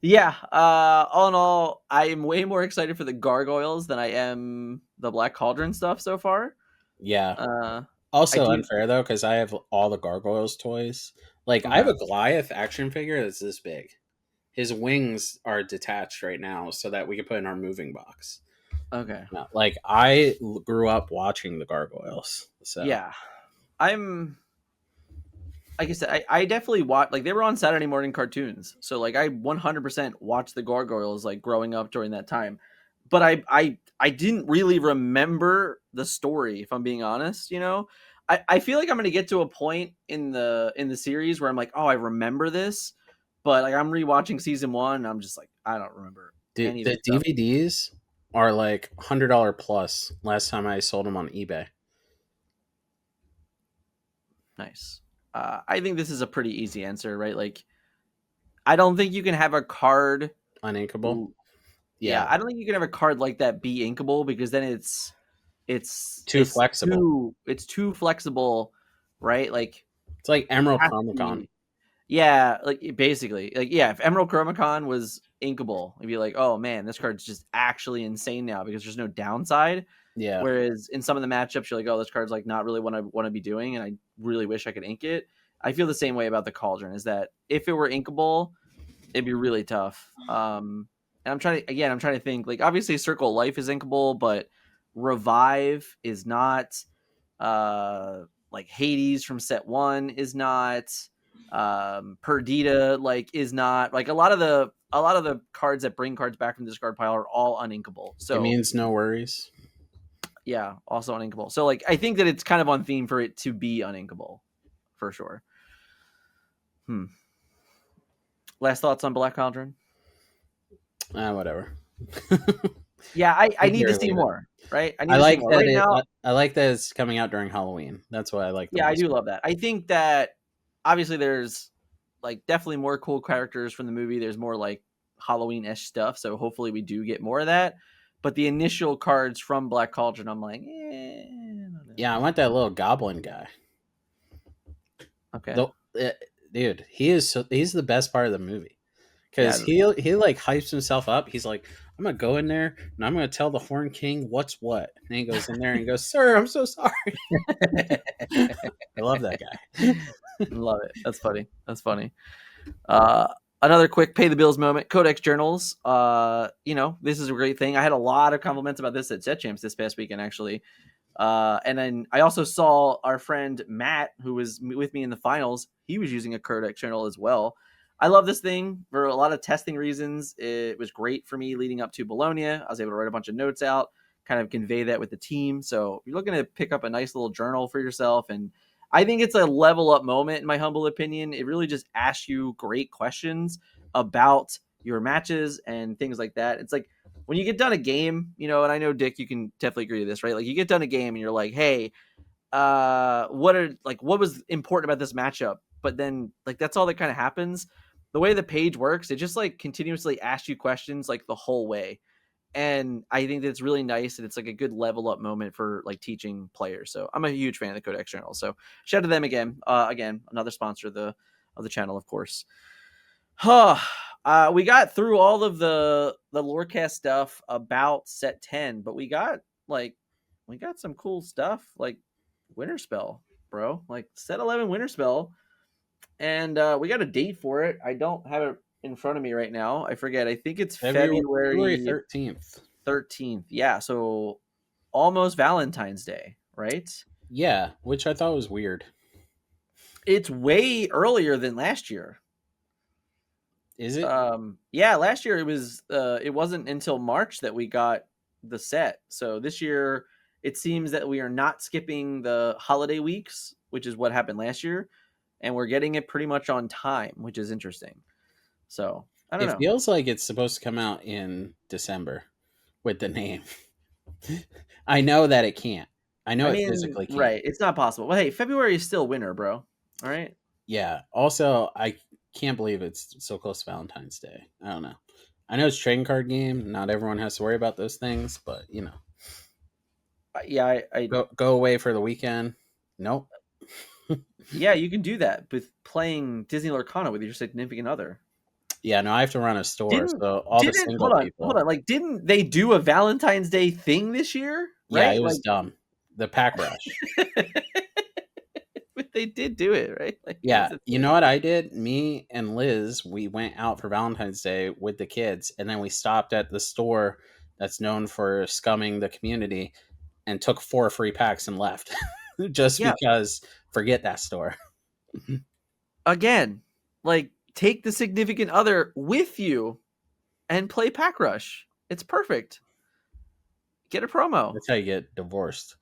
Yeah. All in all, I am way more excited for the gargoyles than I am the Black Cauldron stuff so far. Yeah. Uh, I Also do. unfair though, because I have all the gargoyles toys. Like I have Okay. a Goliath action figure that's this big. His wings are detached right now, so that we can put in our moving box. Okay. No, like I grew up watching the gargoyles, so Yeah. I'm like I said, I definitely watch like they were on Saturday morning cartoons. So like I 100% watched the gargoyles like growing up during that time. But I didn't really remember the story, if I'm being honest, you know. I feel like I'm gonna get to a point in the series where I'm like, oh, I remember this, but like I'm rewatching season one, and I'm just like, I don't remember dude, any of the this stuff. DVDs are like $100 plus. Last time I sold them on eBay, Nice. I think this is a pretty easy answer, right? Like I don't think you can have a card. uninkable. Yeah, Yeah, I don't think you can have a card like that be inkable because then it's it's Too flexible. it's too flexible, right? Like It's like it Emerald has to Chromacon. be. Yeah, like basically, like yeah, if Emerald Chromacon was inkable, it'd be like, oh man, this card's just actually insane now because there's no downside. Yeah. Whereas in some of the matchups, you're like, oh, this card's like not really what I want to be doing, and I really wish I could ink it. I feel the same way about the Cauldron. Is that if it were inkable, it'd be really tough. And I'm trying to think. Like obviously, Circle of Life is inkable, but Revive is not. Like Hades from set one is not. Perdita like is not. Like a lot of the cards that bring cards back from the discard pile are all uninkable. It So means no worries. yeah, also uninkable. So like I think that it's kind of on theme for it to be uninkable for sure. Last thoughts on Black Cauldron? Whatever. Yeah, I Take need it to or see leave it. more. Right, I need I to see like more. that Right now, I like that it's coming out during Halloween. That's what I like the yeah, I most. do love that. I think that obviously there's like definitely more cool characters from the movie. There's more like Halloween-ish stuff, so hopefully we do get more of that. But the initial cards from Black Cauldron, I'm like, I don't know. Yeah, I want that little goblin guy. Okay, The dude, he's the best part of the movie because yeah, he like hypes himself up. He's like, I'm gonna go in there and I'm gonna tell the Horn King what's what. And he goes in there and he goes, "Sir, I'm so sorry." I love that guy. love it. That's funny. That's funny. Uh, Another quick pay the bills moment. Codex journals. This is a great thing. I had a lot of compliments about this at Set Champs this past weekend, actually. And then I also saw our friend Matt, who was with me in the finals. He was using a Codex journal as well. I love this thing for a lot of testing reasons. It was great for me leading up to Bologna. I was able to write a bunch of notes out, kind of convey that with the team. So if you're looking to pick up a nice little journal for yourself, and I think it's a level up moment, in my humble opinion. It really just asks you great questions about your matches and things like that. It's like when you get done a game, and I know Dick, you can definitely agree to this, right? Like you get done a game and you're like, hey, what was important about this matchup? But then like that's all that kind of happens. The way the page works, it just like continuously asks you questions like the whole way. And I think that's really nice, and it's like a good level up moment for like teaching players. So I'm a huge fan of the Codex Journal. So shout out to them again. Again, another sponsor of the channel, of course. Huh. We got through all of the Lorecast stuff about set 10, but we got some cool stuff like Winter Spell, bro. Like set 11 Winter Spell. And we got a date for it. I don't have it in front of me right now. I forget. I think it's February February 13th. 13th. Yeah, so almost Valentine's Day, right? Yeah, which I thought was weird. It's way earlier than last year. Is it? Yeah, last year it wasn't until March that we got the set. So this year it seems that we are not skipping the holiday weeks, which is what happened last year, and we're getting it pretty much on time, which is interesting. So I don't It know. feels like it's supposed to come out in December with the name. I know that it can't. I know I it mean, physically can't. right? It's not possible. But hey, February is still winter, bro. All right. Yeah. Also, I can't believe it's so close to Valentine's Day. I don't know. I know it's a trading card game. Not everyone has to worry about those things, but Yeah, go away for the weekend. Nope. yeah, you can do that with playing Disney Lorcana with your significant other. Yeah, no, I have to run a store, Didn't so all the didn't single hold people. on, like didn't they do a Valentine's Day thing this year? Yeah, Right? it was Like dumb. The pack rush. but they did do it, right? Like that was Yeah, a you know thing. what I did? Me and Liz, we went out for Valentine's Day with the kids, and then we stopped at the store that's known for scumming the community and took 4 free packs and left. Just Yeah, because forget that store. again, like take the significant other with you and play Pack Rush. It's perfect. Get a promo. That's how you get divorced.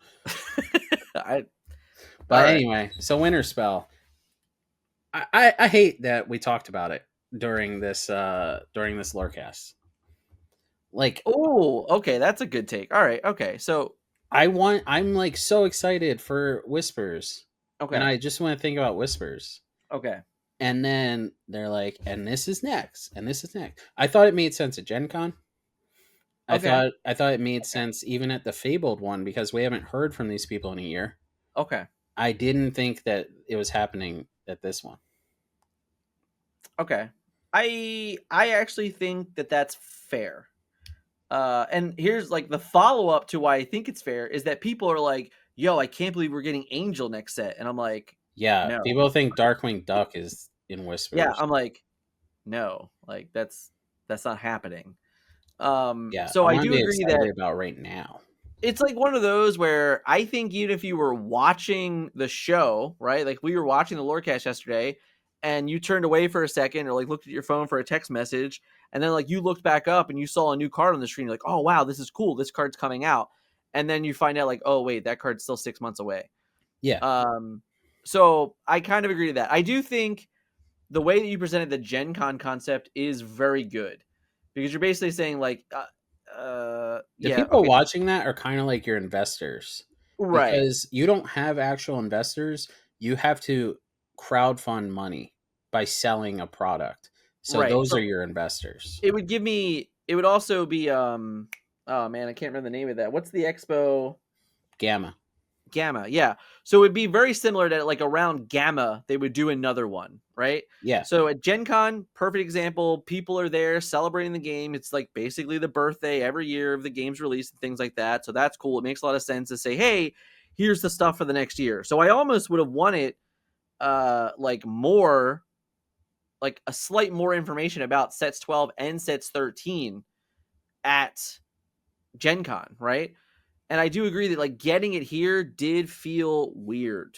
I all But right. anyway, so Winter Spell. I hate that we talked about it during this lorecast. Like Oh, okay, that's a good take. All right, okay. So I'm like so excited for Whispers. And okay, I just want to think about Whispers. okay. And then they're like, and this is next, and this is next. I thought it made sense at Gen Con. Okay. I thought it made Okay. sense even at the Fabled one because we haven't heard from these people in a year. Okay. I didn't think that it was happening at this one. Okay. I actually think that that's fair. And here's like the follow up to why I think it's fair is that people are like, "Yo, I can't believe we're getting Angel next set," and I'm like, Yeah, "No." people think Darkwing Duck is in Yeah, Whispers. I'm like, "No, like that's not happening." Yeah, I So I want to do be agree excited that about right now. it's like one of those where I think even if you were watching the show, right? Like we were watching the Lorecast yesterday and you turned away for a second or like looked at your phone for a text message and then like you looked back up and you saw a new card on the screen, you're like, oh wow, this is cool. This card's coming out. And then you find out like, oh wait, that card's still 6 months away. Yeah, Um, so I kind of agree to that. I do think the way that you presented the Gen Con concept is very good because you're basically saying like, the yeah, people okay, watching that are kind of like your investors right, because you don't have actual investors. You have to crowdfund money by selling a product. So right. those are So your investors. it would give me. It would also be. Oh man, I can't remember the name of that. What's the expo? Gamma. Gamma. Yeah. So it would be very similar to like around Gamma, they would do another one, right? Yeah, So at Gen Con, perfect example. People are there celebrating the game. It's like basically the birthday every year of the game's release and things like that. So that's cool. It makes a lot of sense to say, hey, here's the stuff for the next year. So I almost would have wanted like more like a slight more information about sets 12 and sets 13 at Gen Con, right? And I do agree that like getting it here did feel weird.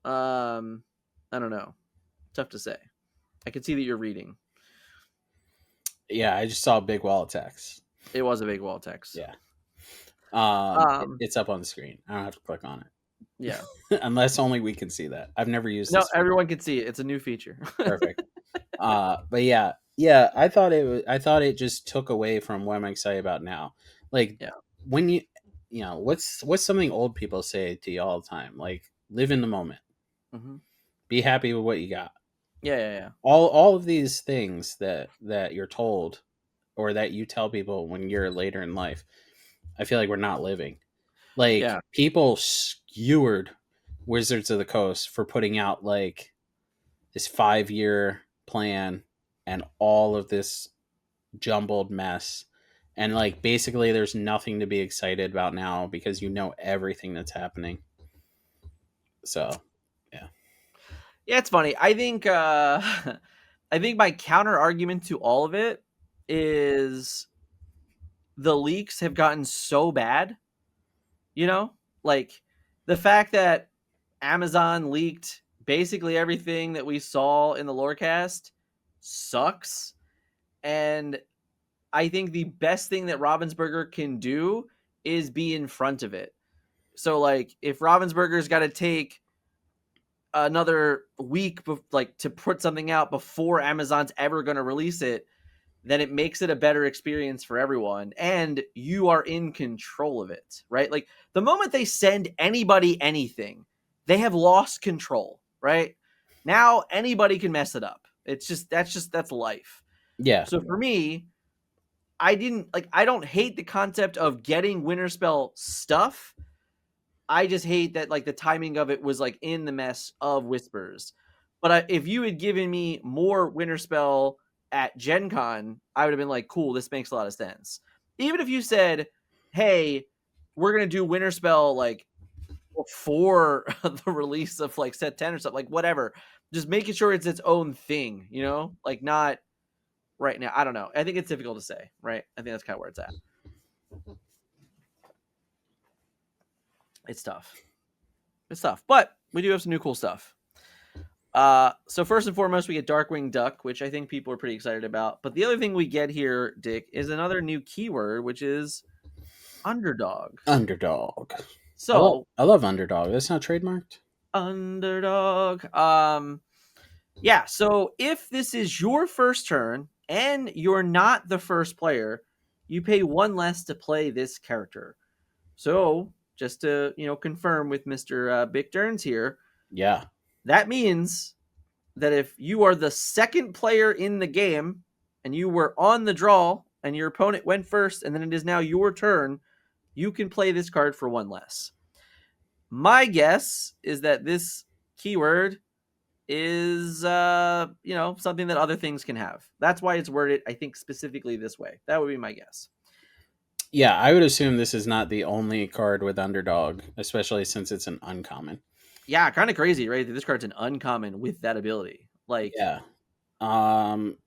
Um, I don't know. Tough to say. I can see that you're reading. yeah. I just saw a big wall of text. It was a big wall text. Yeah. Um, It's up on the screen. I don't have to click on yeah. it unless only we can see that. I've never used No, this feature. everyone can see it. It's a new feature. Perfect. But yeah, yeah. I thought it was. I thought it just took away from what I'm excited about now. Like Yeah. when you know, what's something old people say to you all the time? Like live in the moment. Hmm. Be happy with what you got. Yeah, yeah, yeah. All of these things that you're told or that you tell people when you're later in life, I feel like we're not living. Like Yeah. people skewered Wizards of the Coast for putting out like this 5 year plan and all of this jumbled mess. And like basically there's nothing to be excited about now because you know everything that's happening. So yeah. Yeah, it's funny. I think I think my counter argument to all of it is the leaks have gotten so bad, you know? Like the fact that Amazon leaked basically everything that we saw in the Lorecast sucks. And I think the best thing that Ravensburger can do is be in front of it. So, like, if Ravensburger's got to take another week, like, to put something out before Amazon's ever going to release it, then it makes it a better experience for everyone. And you are in control of it, right? Like, the moment they send anybody anything, they have lost control, right? Now anybody can mess it up. That's life. Yeah. So for me, I don't hate the concept of getting Winterspell stuff. I just hate that like the timing of it was like in the mess of Whispers. But if you had given me more Winterspell at Gen Con, I would have been like, cool, this makes a lot of sense. Even if you said, hey, we're gonna do Winterspell like before the release of like set 10 or something, like whatever. Just making sure it's its own thing, you know? Like not right now. I don't know. I think it's difficult to say, right? I think that's kind of where it's at. It's tough. It's tough, but we do have some new cool stuff. So first and foremost, we get Darkwing Duck, which I think people are pretty excited about. But the other thing we get here, Dick, is another new keyword, which is underdog. Underdog. So I love underdog. That's not trademarked. underdog. Yeah. So if this is your first turn and you're not the first player, you pay one less to play this character. So just to confirm with Mister Bick Derns here, Yeah. that means that if you are the second player in the game and you were on the draw and your opponent went first, and then it is now your turn, you can play this card for one less. My guess is that this keyword is something that other things can have. That's why it's worded, I think, specifically this way. That would be my guess. Yeah, I would assume this is not the only card with underdog, especially since it's an uncommon. Yeah, kind of crazy, right? This card's an uncommon with that ability. Like, Yeah. Um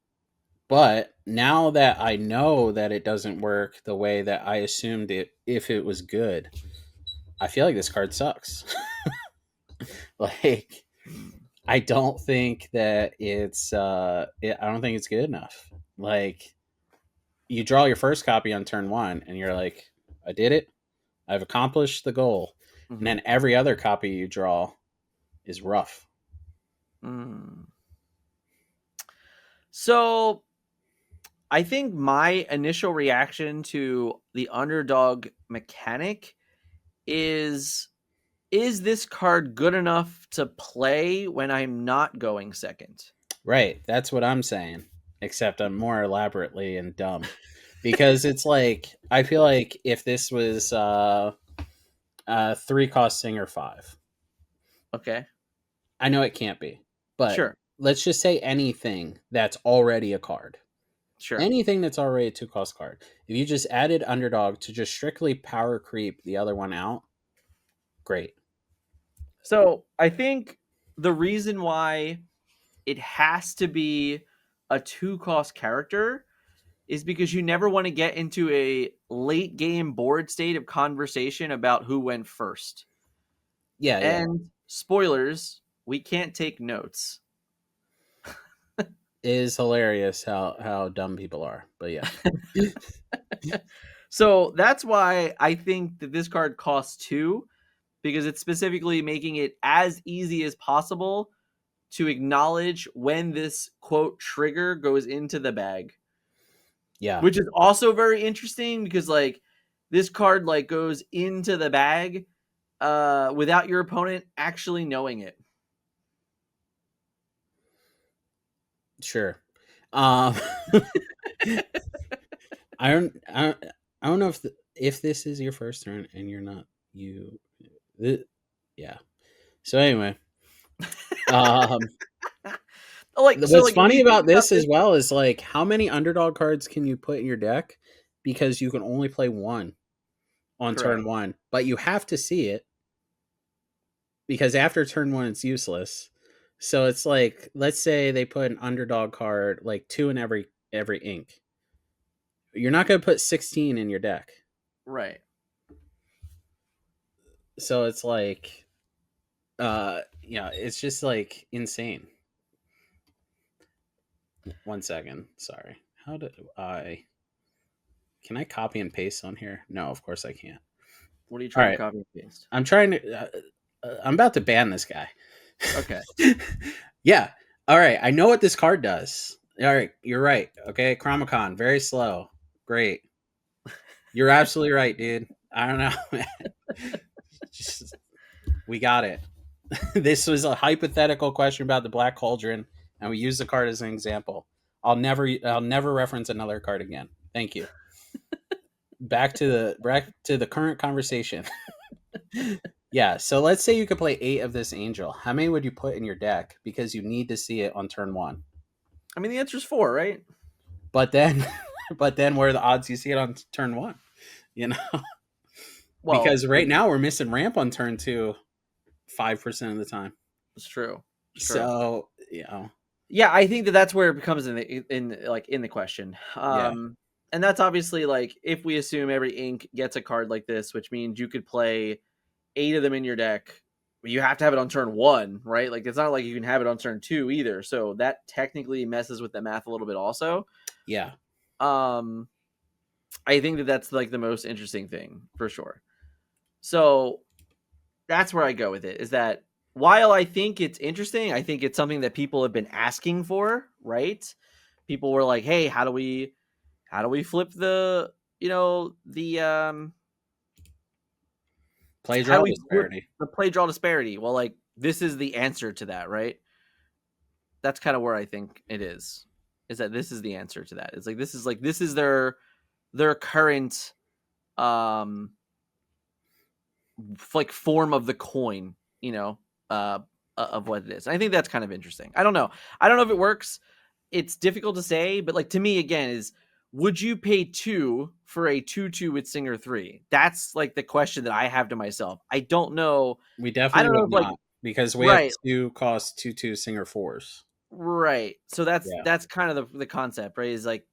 but now that I know that it doesn't work the way that I assumed it if it was good, I feel like this card sucks. Like I don't think that I don't think it's good enough. Like you draw your first copy on turn 1 and you're like, I did it. I've accomplished the goal. And mm-hmm. then every other copy you draw is rough. So I think my initial reaction to the underdog mechanic is this card good enough to play when I'm not going second? Right. That's what I'm saying. Except I'm more elaborately and dumb. Because it's like I feel like if this was 3 cost Singer 5. Okay. I know it can't be. But Sure. let's just say anything that's already a card. Sure. Anything that's already a 2 cost card. If you just added underdog to just strictly power creep the other one out, great. So I think the reason why it has to be a 2 cost character is because you never want to get into a late game board state of conversation about who went first. Yeah, yeah. And spoilers, we can't take notes. It is hilarious how dumb people are. But yeah. So that's why I think that this card costs 2, because it's specifically making it as easy as possible to acknowledge when this quote trigger goes into the bag. Yeah. Which is also very interesting because like this card like goes into the bag without your opponent actually knowing it. Sure. Um I don't know if this is your first turn and you're not you yeah. So anyway, um Like so what's like if funny you think about about this this, as well is like how many underdog cards can you put in your deck because you can only play one on turn correct. 1, but you have to see it because after turn 1 it's useless. So it's like let's say they put an underdog card like 2 in every ink. You're not going to put 16 in your deck. Right. So it's like yeah, it's just like insane. 1 second, sorry. How do I can I copy and paste on here? No, of course I can't. What are you All trying to right, copy and paste? I'm trying to I'm about to ban this guy. Okay. Yeah, all right, I know what this card does. All right, you're right. Okay, Chromacon, very slow. Great. You're absolutely right, dude. I don't know. Just, we got it. This was a hypothetical question about the Black Cauldron, and we use the card as an example. I'll never reference another card again. Thank you. Back to the current conversation. Yeah, so let's say you could play 8 of this angel. How many would you put in your deck because you need to see it on turn 1? I mean the answer is 4, right? But then but then what are the odds you see it on turn 1? You know? Well, Because right now we're missing ramp on turn 2 5% of the time. it's true. It's true. So, you know, Yeah, I think that that's where it becomes in the question. yeah. And that's obviously like if we assume every ink gets a card like this, which means you could play 8 of them in your deck. You have to have it on turn 1, right? Like it's not like you can have it on turn 2 either. So that technically messes with the math a little bit also. Yeah. Um I think that that's like the most interesting thing for sure. So that's where I go with it, is that while I think it's interesting, I think it's something that people have been asking for, right? People were like, "Hey, how do we flip the, Play how do draw we flip disparity. the play draw disparity?" Well, like this is the answer to that, right? That's kind of where I think it is. Is that this is the answer to that. It's like this is their their current um like form of the coin, you know, uh of what it is. I think that's kind of interesting. I don't know. I don't know if it works. It's difficult to say, but like to me again is would you pay 2 for a 2/2 with Singer 3? That's like the question that I have to myself. I don't know. We I definitely don't know would if like not because we have right, two cost two Singer fours. right. So that's Yeah. that's kind of the concept, right? Is like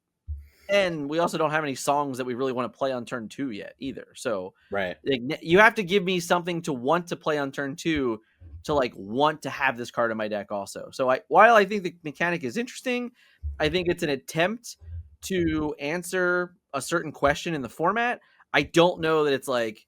and we also don't have any songs that we really want to play on turn 2 yet either. So Right. like, you have to give me something to want to play on turn 2 to like want to have this card in my deck also. So while I think the mechanic is interesting, I think it's an attempt to answer a certain question in the format. I don't know that it's like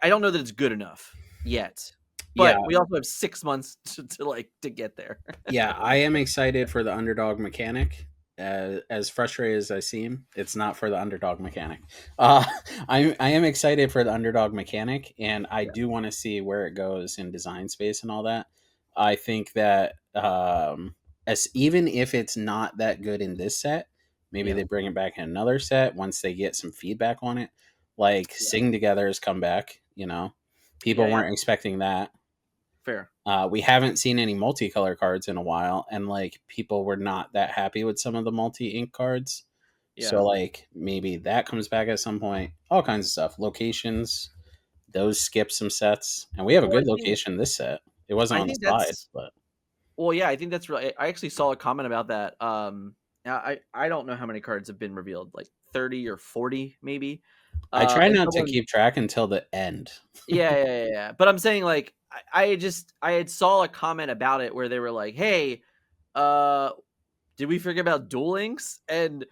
I don't know that it's good enough yet. Yeah. But we also have 6 months to like to get there. Yeah. I am excited for the underdog mechanic. As frustrated as I seem, it's not for the underdog mechanic. Uh, I am excited for the underdog mechanic, and I Yeah, do want to see where it goes in design space and all that. I think that as even if it's not that good in this set, maybe yeah, they bring it back in another set once they get some feedback on it. Like yeah, Sing Together has come back. People yeah. weren't expecting that. Fair. We haven't seen any multicolor cards in a while, and like people were not that happy with some of the multi ink cards. Yeah. So like maybe that comes back at some point. All kinds of stuff. Locations, those skip some sets, and we have a Well, good location this set. It wasn't I on the think slide, that's but well, yeah, I think that's right. I actually saw a comment about that. I don't know how many cards have been revealed, like 30 or 40 maybe. I try And not to someone keep track until the end. yeah. But I'm saying like I had saw a comment about it where they were like, "Hey, uh did we forget about Duel Links?" And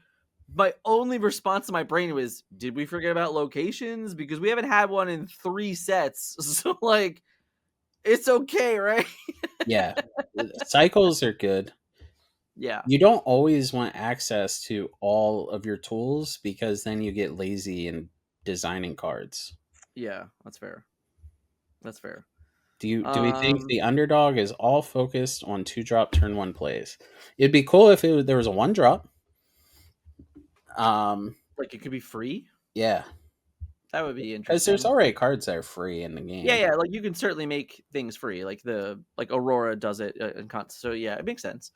my only response to my brain was, "Did we forget about locations? Because we haven't had one in 3 sets." So like it's okay, right? Yeah, cycles are good. Yeah. You don't always want access to all of your tools because then you get lazy in designing cards. Yeah, that's fair. That's fair. Do we think Um the underdog is all focused on 2-drop turn one plays? It'd be cool if there was a 1-drop. like it could be free. Yeah, That would be because there's interesting. already cards that are free in the Yeah, game. yeah, like you can certainly make things free. Like the like Aurora does it in so yeah, it makes sense.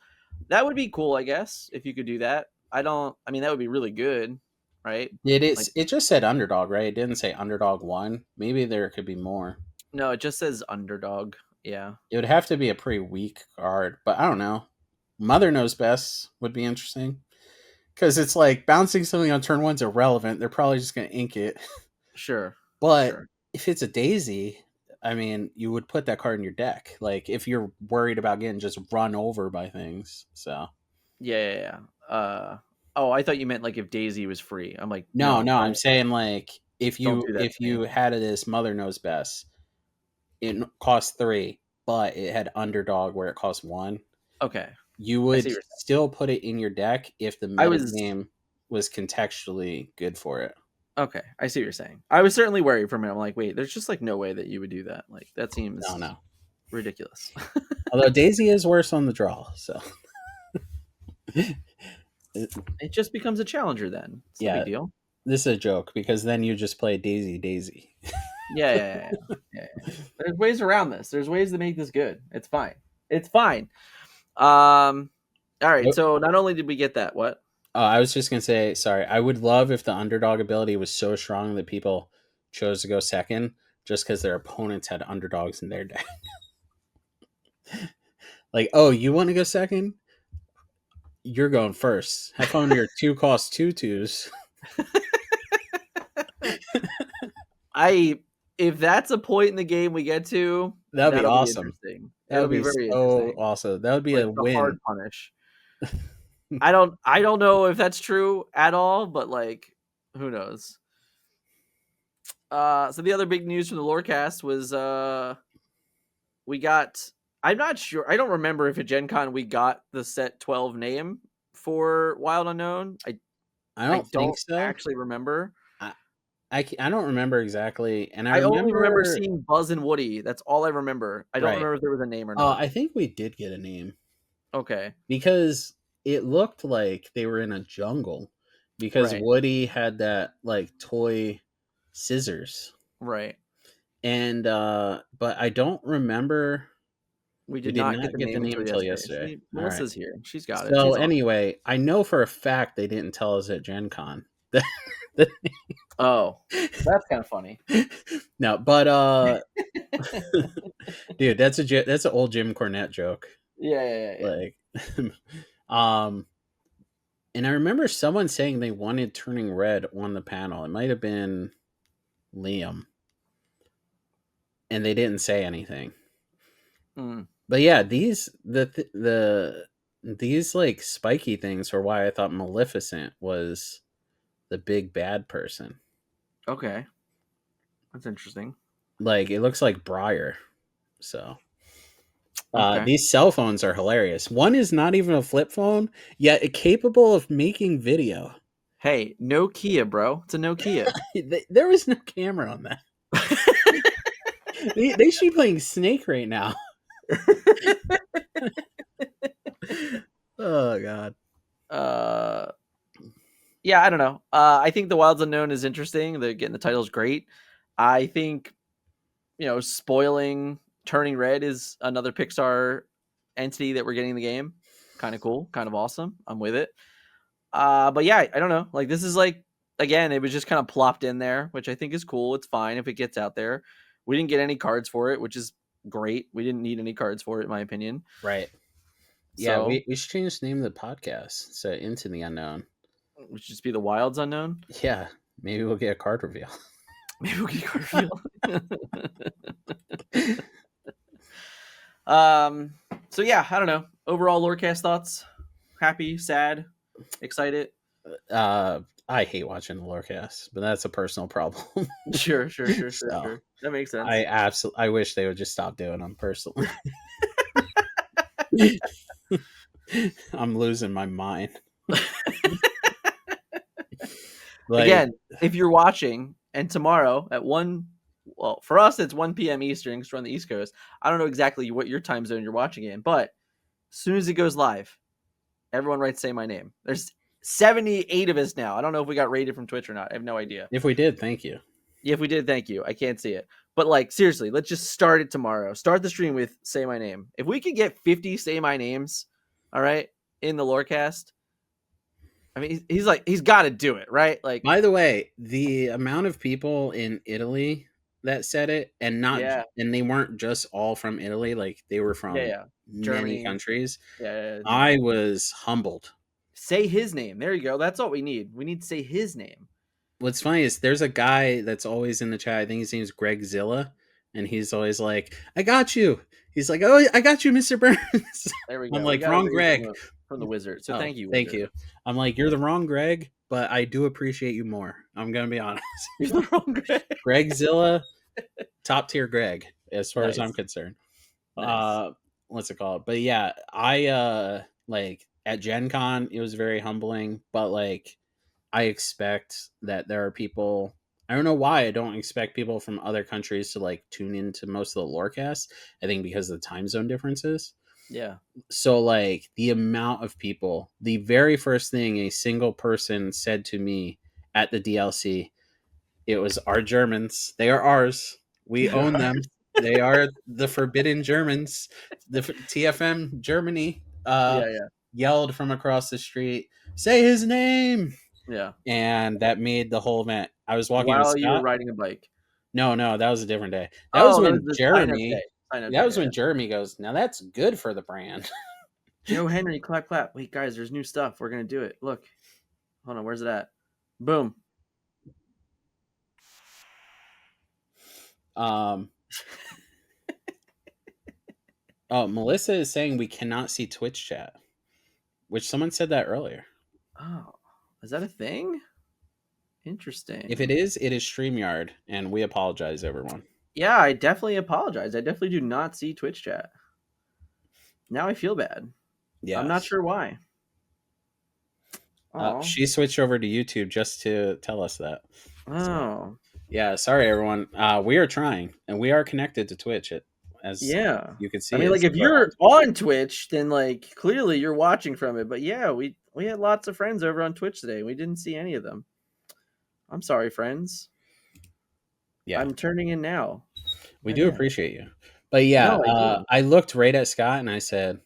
That would be cool, I guess, if you could do that. I mean that would be really good, right? It Like is. It just said underdog, right? It didn't say underdog one. Maybe there could be more. no, it just says underdog. Yeah. It would have to be a pretty weak card, but I don't know. Mother knows best would be interesting because it's like bouncing something on turn one's irrelevant. They're probably just going to ink it. Sure. But Sure. if it's a daisy, I mean, you would put that card in your deck. Like if you're worried about getting just run over by things. So Yeah. Oh, I thought you meant like if Daisy was free. I'm like, no, no, no, I'm saying like if don't you do that if to me. you had this Mother Knows Best, it cost 3, but it had underdog where it cost 1. Okay. You I would see what you're saying. still put it in your deck if the I was metagame was contextually good for it. okay. I see what you're saying. I was certainly worried for a minute. I'm like, wait, there's just like no way that you would do that. Like that No, seems no. ridiculous. Although Daisy is worse on the draw, so It just becomes a challenger then. It's no big yeah, deal. this is a joke because then you just play Daisy Daisy. Yeah. There's ways around this. There's ways to make this good. It's fine. It's fine. Um all right. Nope. So not only did we get that, what? I was just gonna say, sorry. I would love if the underdog ability was so strong that people chose to go second just because their opponents had underdogs in their deck. Like, oh, you want to go second? You're going first. Have fun with your 2-cost 2/2s. I if that's a point in the game we get to, That'd be that'll be awesome. interesting. That It'll would be be very so interesting. awesome. That would be Like a the hard win. punish. I don't know if that's true at all, but like who knows. So the other big news from the Lorecast was we got I'm not sure. I don't remember if at Gen Con we got the set 12 name for Wild Unknown. I I don't think don't so. actually remember. I, I don't remember exactly, and I I only remember remember seeing Buzz and Woody. That's all I remember. I don't right. remember if there was a name or not. I think we did get a name Okay. because it looked like they were in a jungle, because Right. Woody had that like toy scissors. Right. And but I don't remember. We We did did not get not the get the name name until until yesterday. yesterday. See, All right. Melissa's here. She's got it. So She's on. anyway, I know for a fact they didn't tell us at Gen Con. Oh, that's kind of funny. No, but dude, that's an old Jim Cornette joke. Yeah, yeah, yeah, yeah. Like um and I remember someone saying they wanted Turning Red on the panel. It might have been Liam, and they didn't say anything. Mm, But yeah, these like spiky things were why I thought Maleficent was the big bad person. okay, that's interesting. Like it looks like Briar. So Okay. these cell phones are hilarious. One is not even a flip phone, yet capable of making video. Hey, Nokia, bro. It's a Nokia. There was no camera on that. They should be playing Snake right now. Oh god. uh, yeah, I don't know. I think the Wilds Unknown is interesting. They're getting the title's great. I think spoiling Turning Red is another Pixar entity that we're getting in the game. Kind of cool, kind of awesome. I'm with it. But yeah, I don't know. Like this is like again, it was just kind of plopped in there, which I think is cool. It's fine if it gets out there. We didn't get any cards for it, which is great. We didn't need any cards for it, in my opinion. Right. Yeah, So we should change the name of the podcast. So Into the Unknown. it would just be the Wilds Unknown. Yeah, maybe we'll get a card reveal. Maybe we'll get card reveal. So yeah, I don't know. Overall Lorecast thoughts? Happy, sad, excited? I hate watching the Lorecast, but that's a personal problem. Sure. So That makes sense. I wish they would just stop doing them personally. I'm losing my mind. Like, Again, if you're watching and tomorrow at 1, well, for us it's 1 p.m. Eastern because we're on the East Coast. I don't know exactly what your time zone you're watching in, but as soon as it goes live, everyone writes "Say My Name." There's 78 of us now. I don't know if we got rated from Twitch or not. I have no idea. if we did, thank you. If we did, thank you. I can't see it. But like seriously, let's just start it tomorrow. Start the stream with "Say My Name." If we could get 50 "Say My Names," all right, in the Lorecast, I mean, he's got to do it, right? Like, By the way, the amount of people in Italy that said it, and not, yeah, and they weren't just all from Italy, like they were from yeah, many Germany, countries. yeah. I was humbled. Say his name. There you go. That's all we need. We need to say his name. What's funny is there's a guy that's always in the chat. I think his name's Greg Zilla, and he's always like, "I got you." He's like, "Oh, I got you, Mr. Burns." There we I'm go. We like, got a "Wrong raise Greg." from the wizard. So Oh, thank you, thank wizard. you. I'm like, "You're the wrong Greg, but I do appreciate you more." I'm gonna be honest. You're the wrong Greg. Greg Zilla, top tier Greg, as far as I'm Nice. concerned. Nice. What's it called? But yeah, I like at Gen Con, it was very humbling, but like I expect that there are people. I don't know why I don't expect people from other countries to like tune into most of the lorecast. I think because of the time zone differences. Yeah. So like the amount of people, the very first thing a single person said to me at the DLC, it was our Germans. They are ours. We own them. They are the forbidden Germans. The TFM Germany Yeah. yelled from across the street, "Say his name!" Yeah. And that made the whole event. I was walking with While you were Scott. riding a bike. No, that was a different day. That was Oh, that was when the sign-up day. Jeremy. Sign-up That day. was when Jeremy goes, "Now that's good for the brand." Joe Henry, clap, clap. Wait, guys, there's new stuff. We're gonna do it. Look. Hold on. Where's it at? Boom. Oh, Melissa is saying we cannot see Twitch chat, which someone said that earlier. Oh, is that a thing? Interesting. If it is StreamYard, and we apologize, everyone. Yeah, I definitely apologize. I definitely do not see Twitch chat. Now I feel bad. Yeah, I'm not sure why. Oh. she switched over to YouTube just to tell us that. Oh. So, yeah, sorry everyone. We are trying, and we are connected to Twitch. As yeah, you can see, I mean, like if you're on Twitch, then like clearly you're watching from it. But yeah, we We had lots of friends over on Twitch today. We didn't see any of them. I'm sorry, friends. Yeah, I'm turning in now. we My do bad. appreciate you. But yeah, No, I do. I looked right at Scott and I said,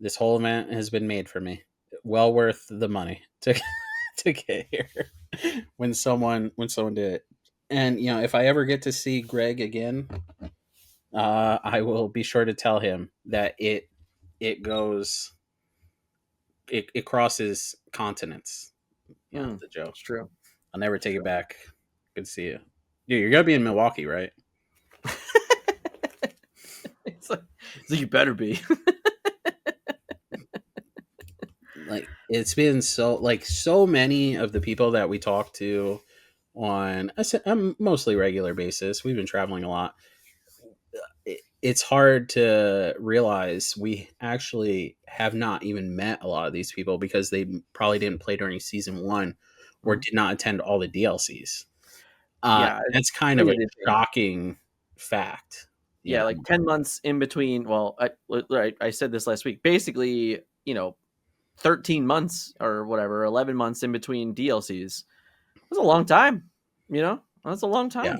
"This whole event has been made for me. Well worth the money to to get here." When someone did it, and if I ever get to see Greg again, I will be sure to tell him that it goes it crosses continents. The joke. It's true. I'll never It's take it true. back. Good to see you. Dude, you're gonna be in Milwaukee, right? So you better be. Like it's been so many of the people that we talk to on a mostly regular basis. We've been traveling a lot. It's hard to realize we actually have not even met a lot of these people because they probably didn't play during season one or Mhm. did not attend all the DLCs. Yeah, That's it's kind of a crazy to think. shocking fact. You Yeah, know, like 10 months in between. Well, I said this last week. Basically, 13 months or whatever, 11 months in between DLCs. That's a long time. That's a long yeah, time.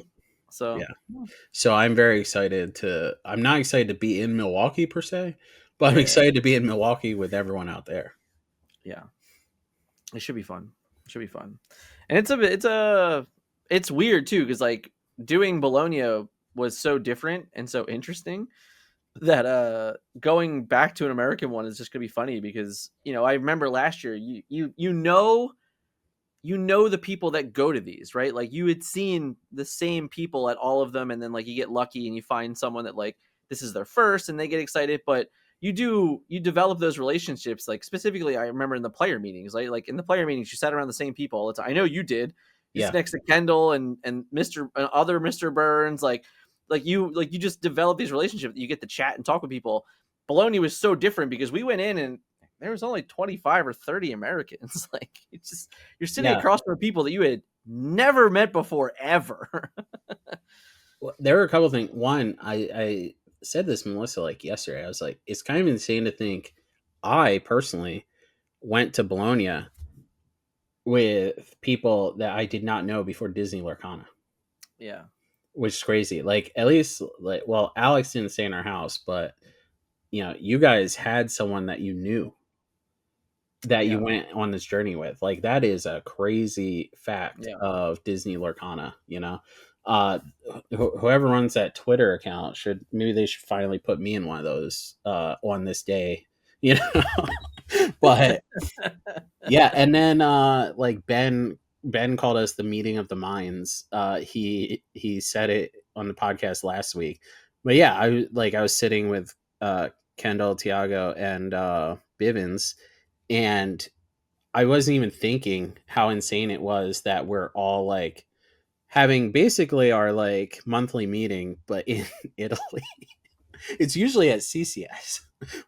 So, yeah. So I'm not excited to be in Milwaukee per se, but I'm yeah, excited to be in Milwaukee with everyone out there. yeah. It should be fun. It should be fun. And it's weird too because like doing Bologna was so different and so interesting that going back to an American one is just gonna be funny because I remember last year you know the people that go to these, right? Like you had seen the same people at all of them, and then like you get lucky and you find someone that like this is their first and they get excited, but you develop those relationships. Like specifically, I remember in the player meetings, like in the player meetings, you sat around the same people all the time. I know you did. You sit Yeah, next to Kendall and Mr. Other Mr. Burns, like you just develop these relationships. You get to chat and talk with people. Bologna was so different because we went in and there was only 25 or 30 Americans. Like it's just you're sitting yeah. across from people that you had never met before ever. Well, there were a couple things. One, I said this to Melissa like yesterday. I was like, it's kind of insane to think I personally went to Bologna with people that I did not know before Disney Lorcana, Yeah. which is crazy. Like at least like well, Alex didn't stay in our house, but you guys had someone that you knew that you Yeah. went on this journey with. Like that is a crazy fact Yeah. of Disney Lorcana. Uh Whoever runs that Twitter account they should finally put me in one of those on this day, you know. But yeah, and then like Ben called us the meeting of the minds. He said it on the podcast last week. But yeah, I was sitting with Kendall, Tiago, and Bivens, and I wasn't even thinking how insane it was that we're all like having basically our like monthly meeting, but in Italy. It's usually at CCS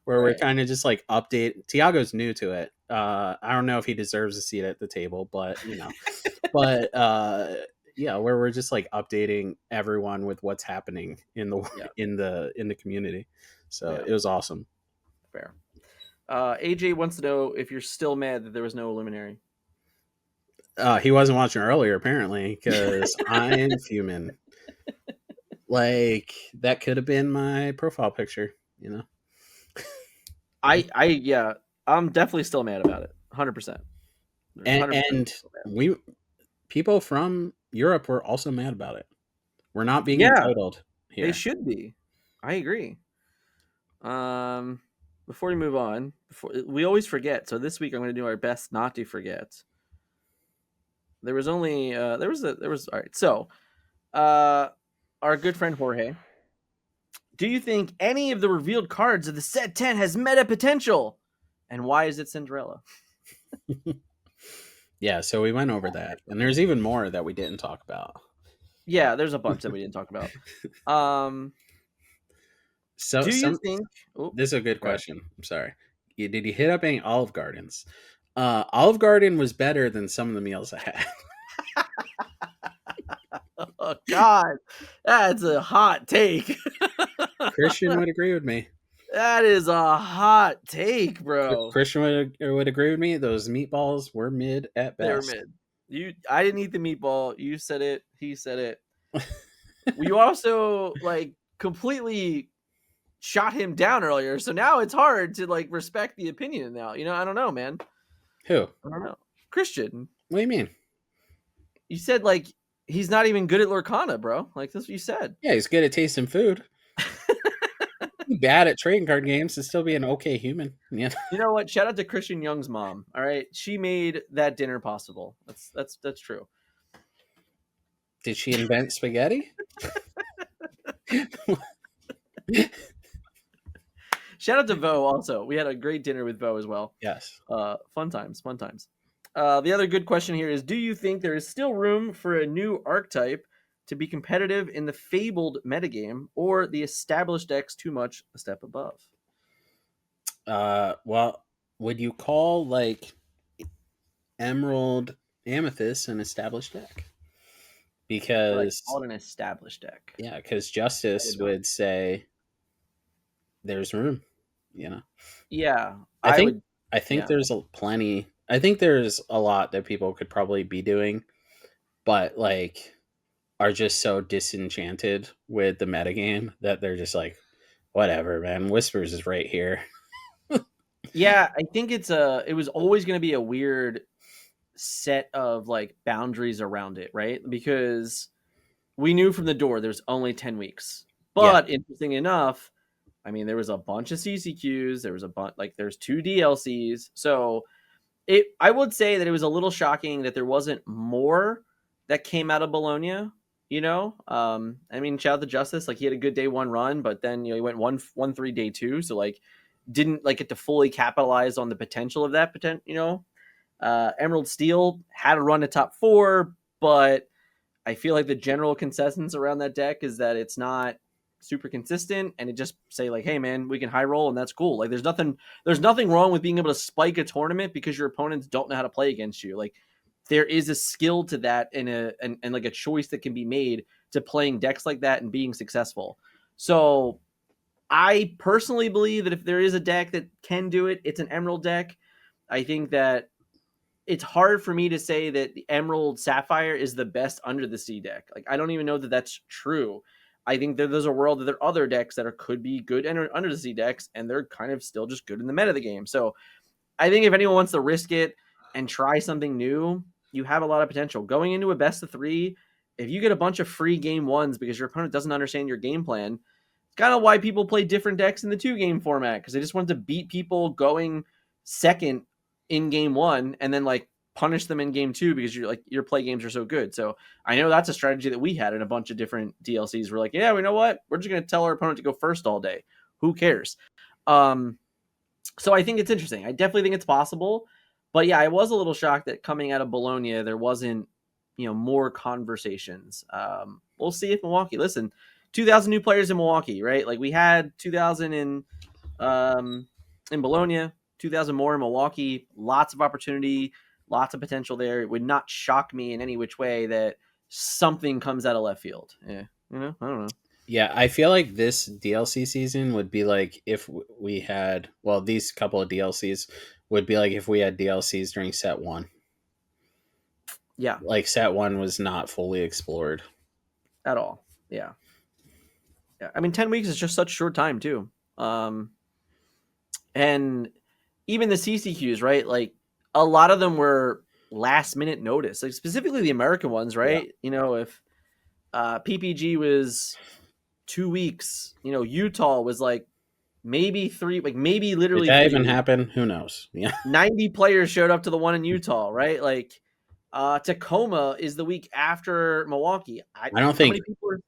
where we're Right. kind of just like update. Tiago's new to it. I don't know if he deserves a seat at the table, but yeah, where we're just like updating everyone with what's happening in the Yeah. in the community. So Yeah. it was awesome. Fair. AJ wants to know if you're still mad that there was no Illuminary. He wasn't watching earlier apparently because I'm fuming. Like that could have been my profile picture. Yeah, I'm definitely still mad about it. 100%. And 100% and still mad. we people from Europe were also mad about it. We're not being Yeah, entitled they here. should be. I agree. Um, before we move on, before we always forget, so this week I'm going to do our best not to forget. There was only there was all right. So, uh, our good friend Jorge, do you think any of the revealed cards of the set 10 has meta potential, and why is it Cinderella? Yeah, so we went over that, and there's even more that we didn't talk about. Yeah, there's a bunch that we didn't talk about. Um, So do you some think? Oh, This is a good go ahead. question. I'm sorry. Did you hit up any Olive Gardens? Olive Garden was better than some of the meals I had. Oh God, that's a hot take. Christian would agree with me. That is a hot take, bro. Christian would agree with me. Those meatballs were mid at They were best. mid. I didn't eat the meatball. You said it. He said it. You also like completely shot him down earlier, so now it's hard to like respect the opinion. Now, I don't know, man. Who? I don't know. Christian, What do you mean? you said like he's not even good at Lorcana, bro. Like that's what you said. Yeah, he's good at tasting food. He's bad at trading card games to still be an okay human. Yeah. You know what? Shout out to Christian Young's mom. All right, she made that dinner possible. That's true. Did she invent spaghetti? Shout out to Vo also. We had a great dinner with Vo as well. Yes. Fun times, fun times. The other good question here is: do you think there is still room for a new archetype to be competitive in the Fabled metagame, or the established decks too much a step above? Well, would you call like Emerald Amethyst an established deck? But I Because call it an established deck. yeah, because I Justice did not. would say there's room. You know, Yeah, I I think would. I think Yeah, there's a plenty. I think there's a lot that people could probably be doing, but like are just so disenchanted with the metagame that they're just like, whatever, man. Whispers is right here. yeah. I think it was always going to be a weird set of like boundaries around it, right? Because we knew from the door there's only 10 weeks. Yeah, But interesting enough, I mean, there was a bunch of CCQs, there was a bunch like there's two DLCs. So I would say that it was a little shocking that there wasn't more that came out of Bologna. I mean, shout out to Justice. Like he had a good day one run, but then he went 1-3 day two. So like didn't like get to fully capitalize on the potential of that potential. Emerald Steel had a run to top four, but I feel like the general consensus around that deck is that it's not super consistent, and it just say like, "Hey, man, we can high roll, and that's cool." Like, there's nothing wrong with being able to spike a tournament because your opponents don't know how to play against you. Like, there is a skill to that, and like a choice that can be made to playing decks like that and being successful. So, I personally believe that if there is a deck that can do it, it's an Emerald deck. I think that it's hard for me to say that the Emerald Sapphire is the best under the sea deck. Like I don't even know that that's true. I think that there's a world that there are other decks that could be good under the sea decks, and they're kind of still just good in the meta of the game. So I think if anyone wants to risk it and try something new, you have a lot of potential. Going into a best of three, if you get a bunch of free game ones because your opponent doesn't understand your game plan, it's kind of why people play different decks in the two game format because they just want to beat people going second in game one and then like punish them in game two because your play games are so good. So I know that's a strategy that we had in a bunch of different DLCs. We're like, yeah, we know what? We're just gonna tell our opponent to go first all day. Who cares? Um, so I think it's interesting. I definitely think it's possible. But yeah, I was a little shocked that coming out of Bologna, there wasn't, more conversations. We'll see if Milwaukee, listen, 2,000 new players in Milwaukee, right? Like we had 2,000 in Bologna, 2,000 more in Milwaukee, lots of opportunity, lots of potential there. It would not shock me in any which way that something comes out of left field. Yeah. I don't know. yeah. I feel like this DLC season would be like if we had, well, these couple of DLCs would be like if we had DLCs during set one. Yeah, Like set one was not fully explored. at all. Yeah. Yeah. I mean, 10 weeks is just such a short time, too. Um, and even the CCQs, right? Like a lot of them were last minute notice, like specifically the American ones, Yeah. right? If PPG was 2 weeks, Utah was like maybe three, like maybe Did literally that 3 even weeks. happen? Who knows? Yeah. 90 players showed up to the one in Utah, right? Like Tacoma is the week after Milwaukee. I don't How think, many people are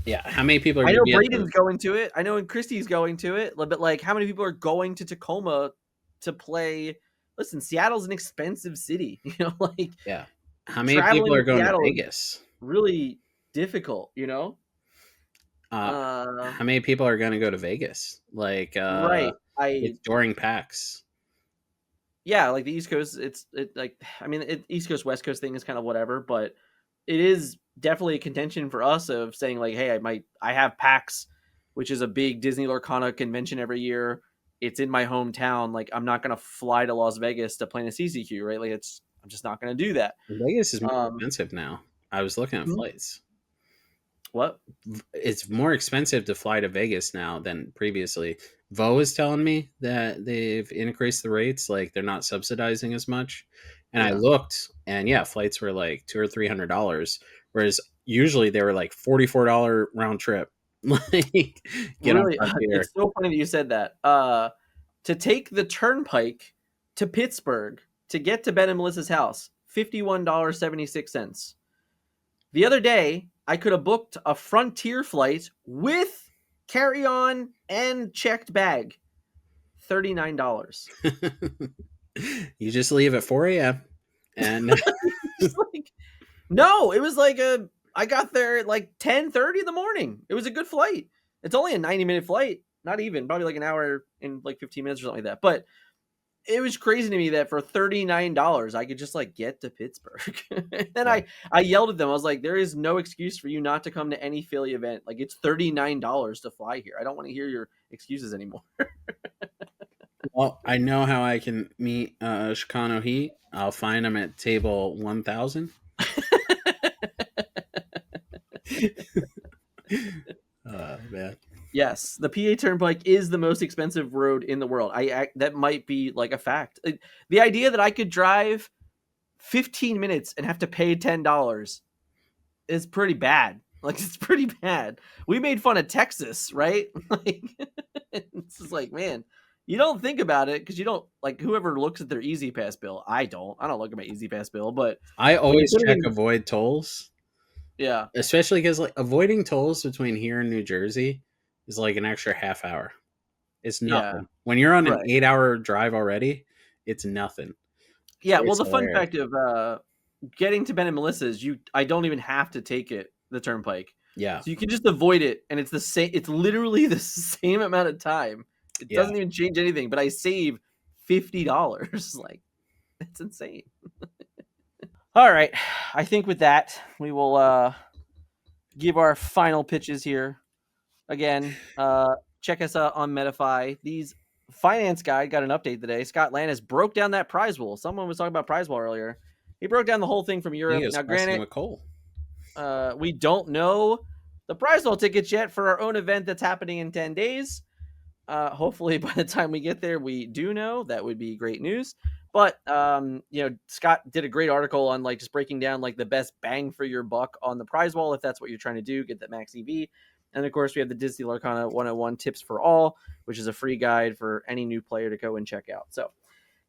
yeah. How many people are I going to know be at the, Braden's going to it. I know and Christie's going to it. But like, how many people are going to Tacoma to play? Listen, Seattle's an expensive city. Like yeah. How many people traveling are to going to Seattle is Vegas? really difficult. How many people are going to go to Vegas? Like, Right. it's during PAX. Yeah, like the East Coast. Like I mean, East Coast West Coast thing is kind of whatever, but it is definitely a contention for us of saying like, hey, I have PAX which is a big Disney Lorcana convention every year. It's in my hometown. Like, I'm not gonna fly to Las Vegas to play in a CCQ, right? Like, I'm just not gonna do that. Vegas is more Um, expensive now. I was looking at hmm? flights. What? It's more expensive to fly to Vegas now than previously. Vo is telling me that they've increased the rates, like they're not subsidizing as much. And I Yeah. looked, and yeah, flights were like $200 or $300, whereas usually they were like $44 round trip. Like get on Really, Frontier. it's so funny that you said that. To take the turnpike to Pittsburgh to get to Ben and Melissa's house, $51.76. The other day, I could have booked a Frontier flight with carry on and checked bag, $39. You just leave at 4 a.m. and Just like, no, it was like I got there at like 10:30 in the morning. It was a good flight. It's only a 90-minute flight, not even, probably like an hour and like 15 minutes or something like that. But it was crazy to me that for $39 I could just like get to Pittsburgh. And then yeah. I yelled at them. I was like, there is no excuse for you not to come to any Philly event. Like, it's $39 to fly here. I don't want to hear your excuses anymore. Well, I know how I can meet Chicano Heat. I'll find them at table 1000. Man. Yes, the PA Turnpike is the most expensive road in the world. That might be like a fact. The idea that I could drive 15 minutes and have to pay $10 is pretty bad. Like, it's pretty bad. We made fun of Texas, right? Like, it's just like, man, you don't think about it because you don't, like, whoever looks at their Easy Pass bill. I don't look at my Easy Pass bill, but I when you always put it check in, avoid tolls, yeah, especially because like avoiding tolls between here and New Jersey is like an extra half hour. It's yeah, nothing. When you're on an right. 8 hour drive already, it's nothing. Yeah, well, It's the fun hilarious. fact of getting to Ben and Melissa's, I don't even have to take the turnpike, Yeah. so you can just avoid it, and it's the same. It's literally the same amount of time. It Yeah. doesn't even change anything, but I save $50. Like, it's insane. All right, I think with that we will give our final pitches here. Again, check us out on Metafy. These finance guide got an update today. Scott Landis broke down that prize pool. Someone was talking about prize pool earlier. He broke down the whole thing from He Europe. is Now, messing granted, with Cole. we don't know the prize pool tickets yet for our own event that's happening in 10 days. Hopefully, by the time we get there, we do know. That would be great news. But Scott did a great article on like just breaking down like the best bang for your buck on the prize wall if that's what you're trying to do, get that max EV. And of course, we have the Disney Lorcana 101 Tips for All, which is a free guide for any new player to go and check out. So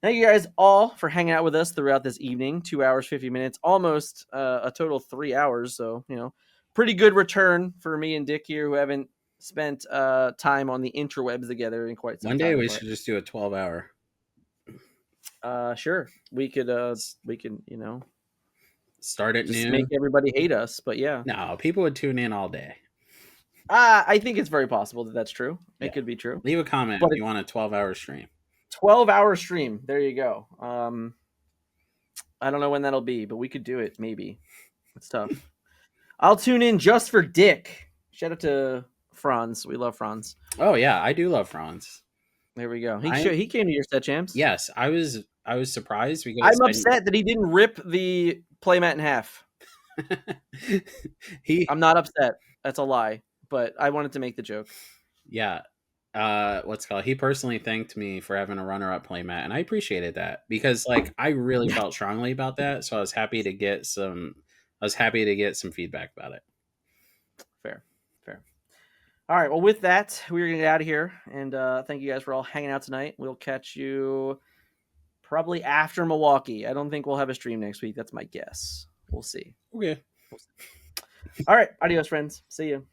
thank you guys all for hanging out with us throughout this evening. 2 hours, 50 minutes, almost a total of 3 hours. So, pretty good return for me and Dick here who haven't spent time on the interwebs together in quite some One day time. we But should just do a 12 hour. sure, we could Start at just make noon. everybody hate us. But yeah, No, people would tune in all day. I think it's very possible that that's true. Yeah. It could be true. Leave a comment But if it's you want a 12-hour stream. 12-hour stream. There you go. I don't know when that'll be, but we could do it. Maybe. It's tough. I'll tune in just for Dick. Shout out to Franz. We love Franz. Oh yeah, I do love Franz. There we go. I He came to your set champs. Yes, I was surprised because I'm upset that he didn't rip the playmat in half. he I'm not upset. That's a lie. But I wanted to make the joke. yeah, what's it called? He personally thanked me for having a runner-up playmat, and I appreciated that because like I really felt strongly about that, so I was happy to get some. I was happy to get some feedback about it. Fair. All right. Well, with that, we're going to get out of here. And thank you guys for all hanging out tonight. We'll catch you probably after Milwaukee. I don't think we'll have a stream next week. That's my guess. We'll see. Okay. All right. Adios, friends. See you.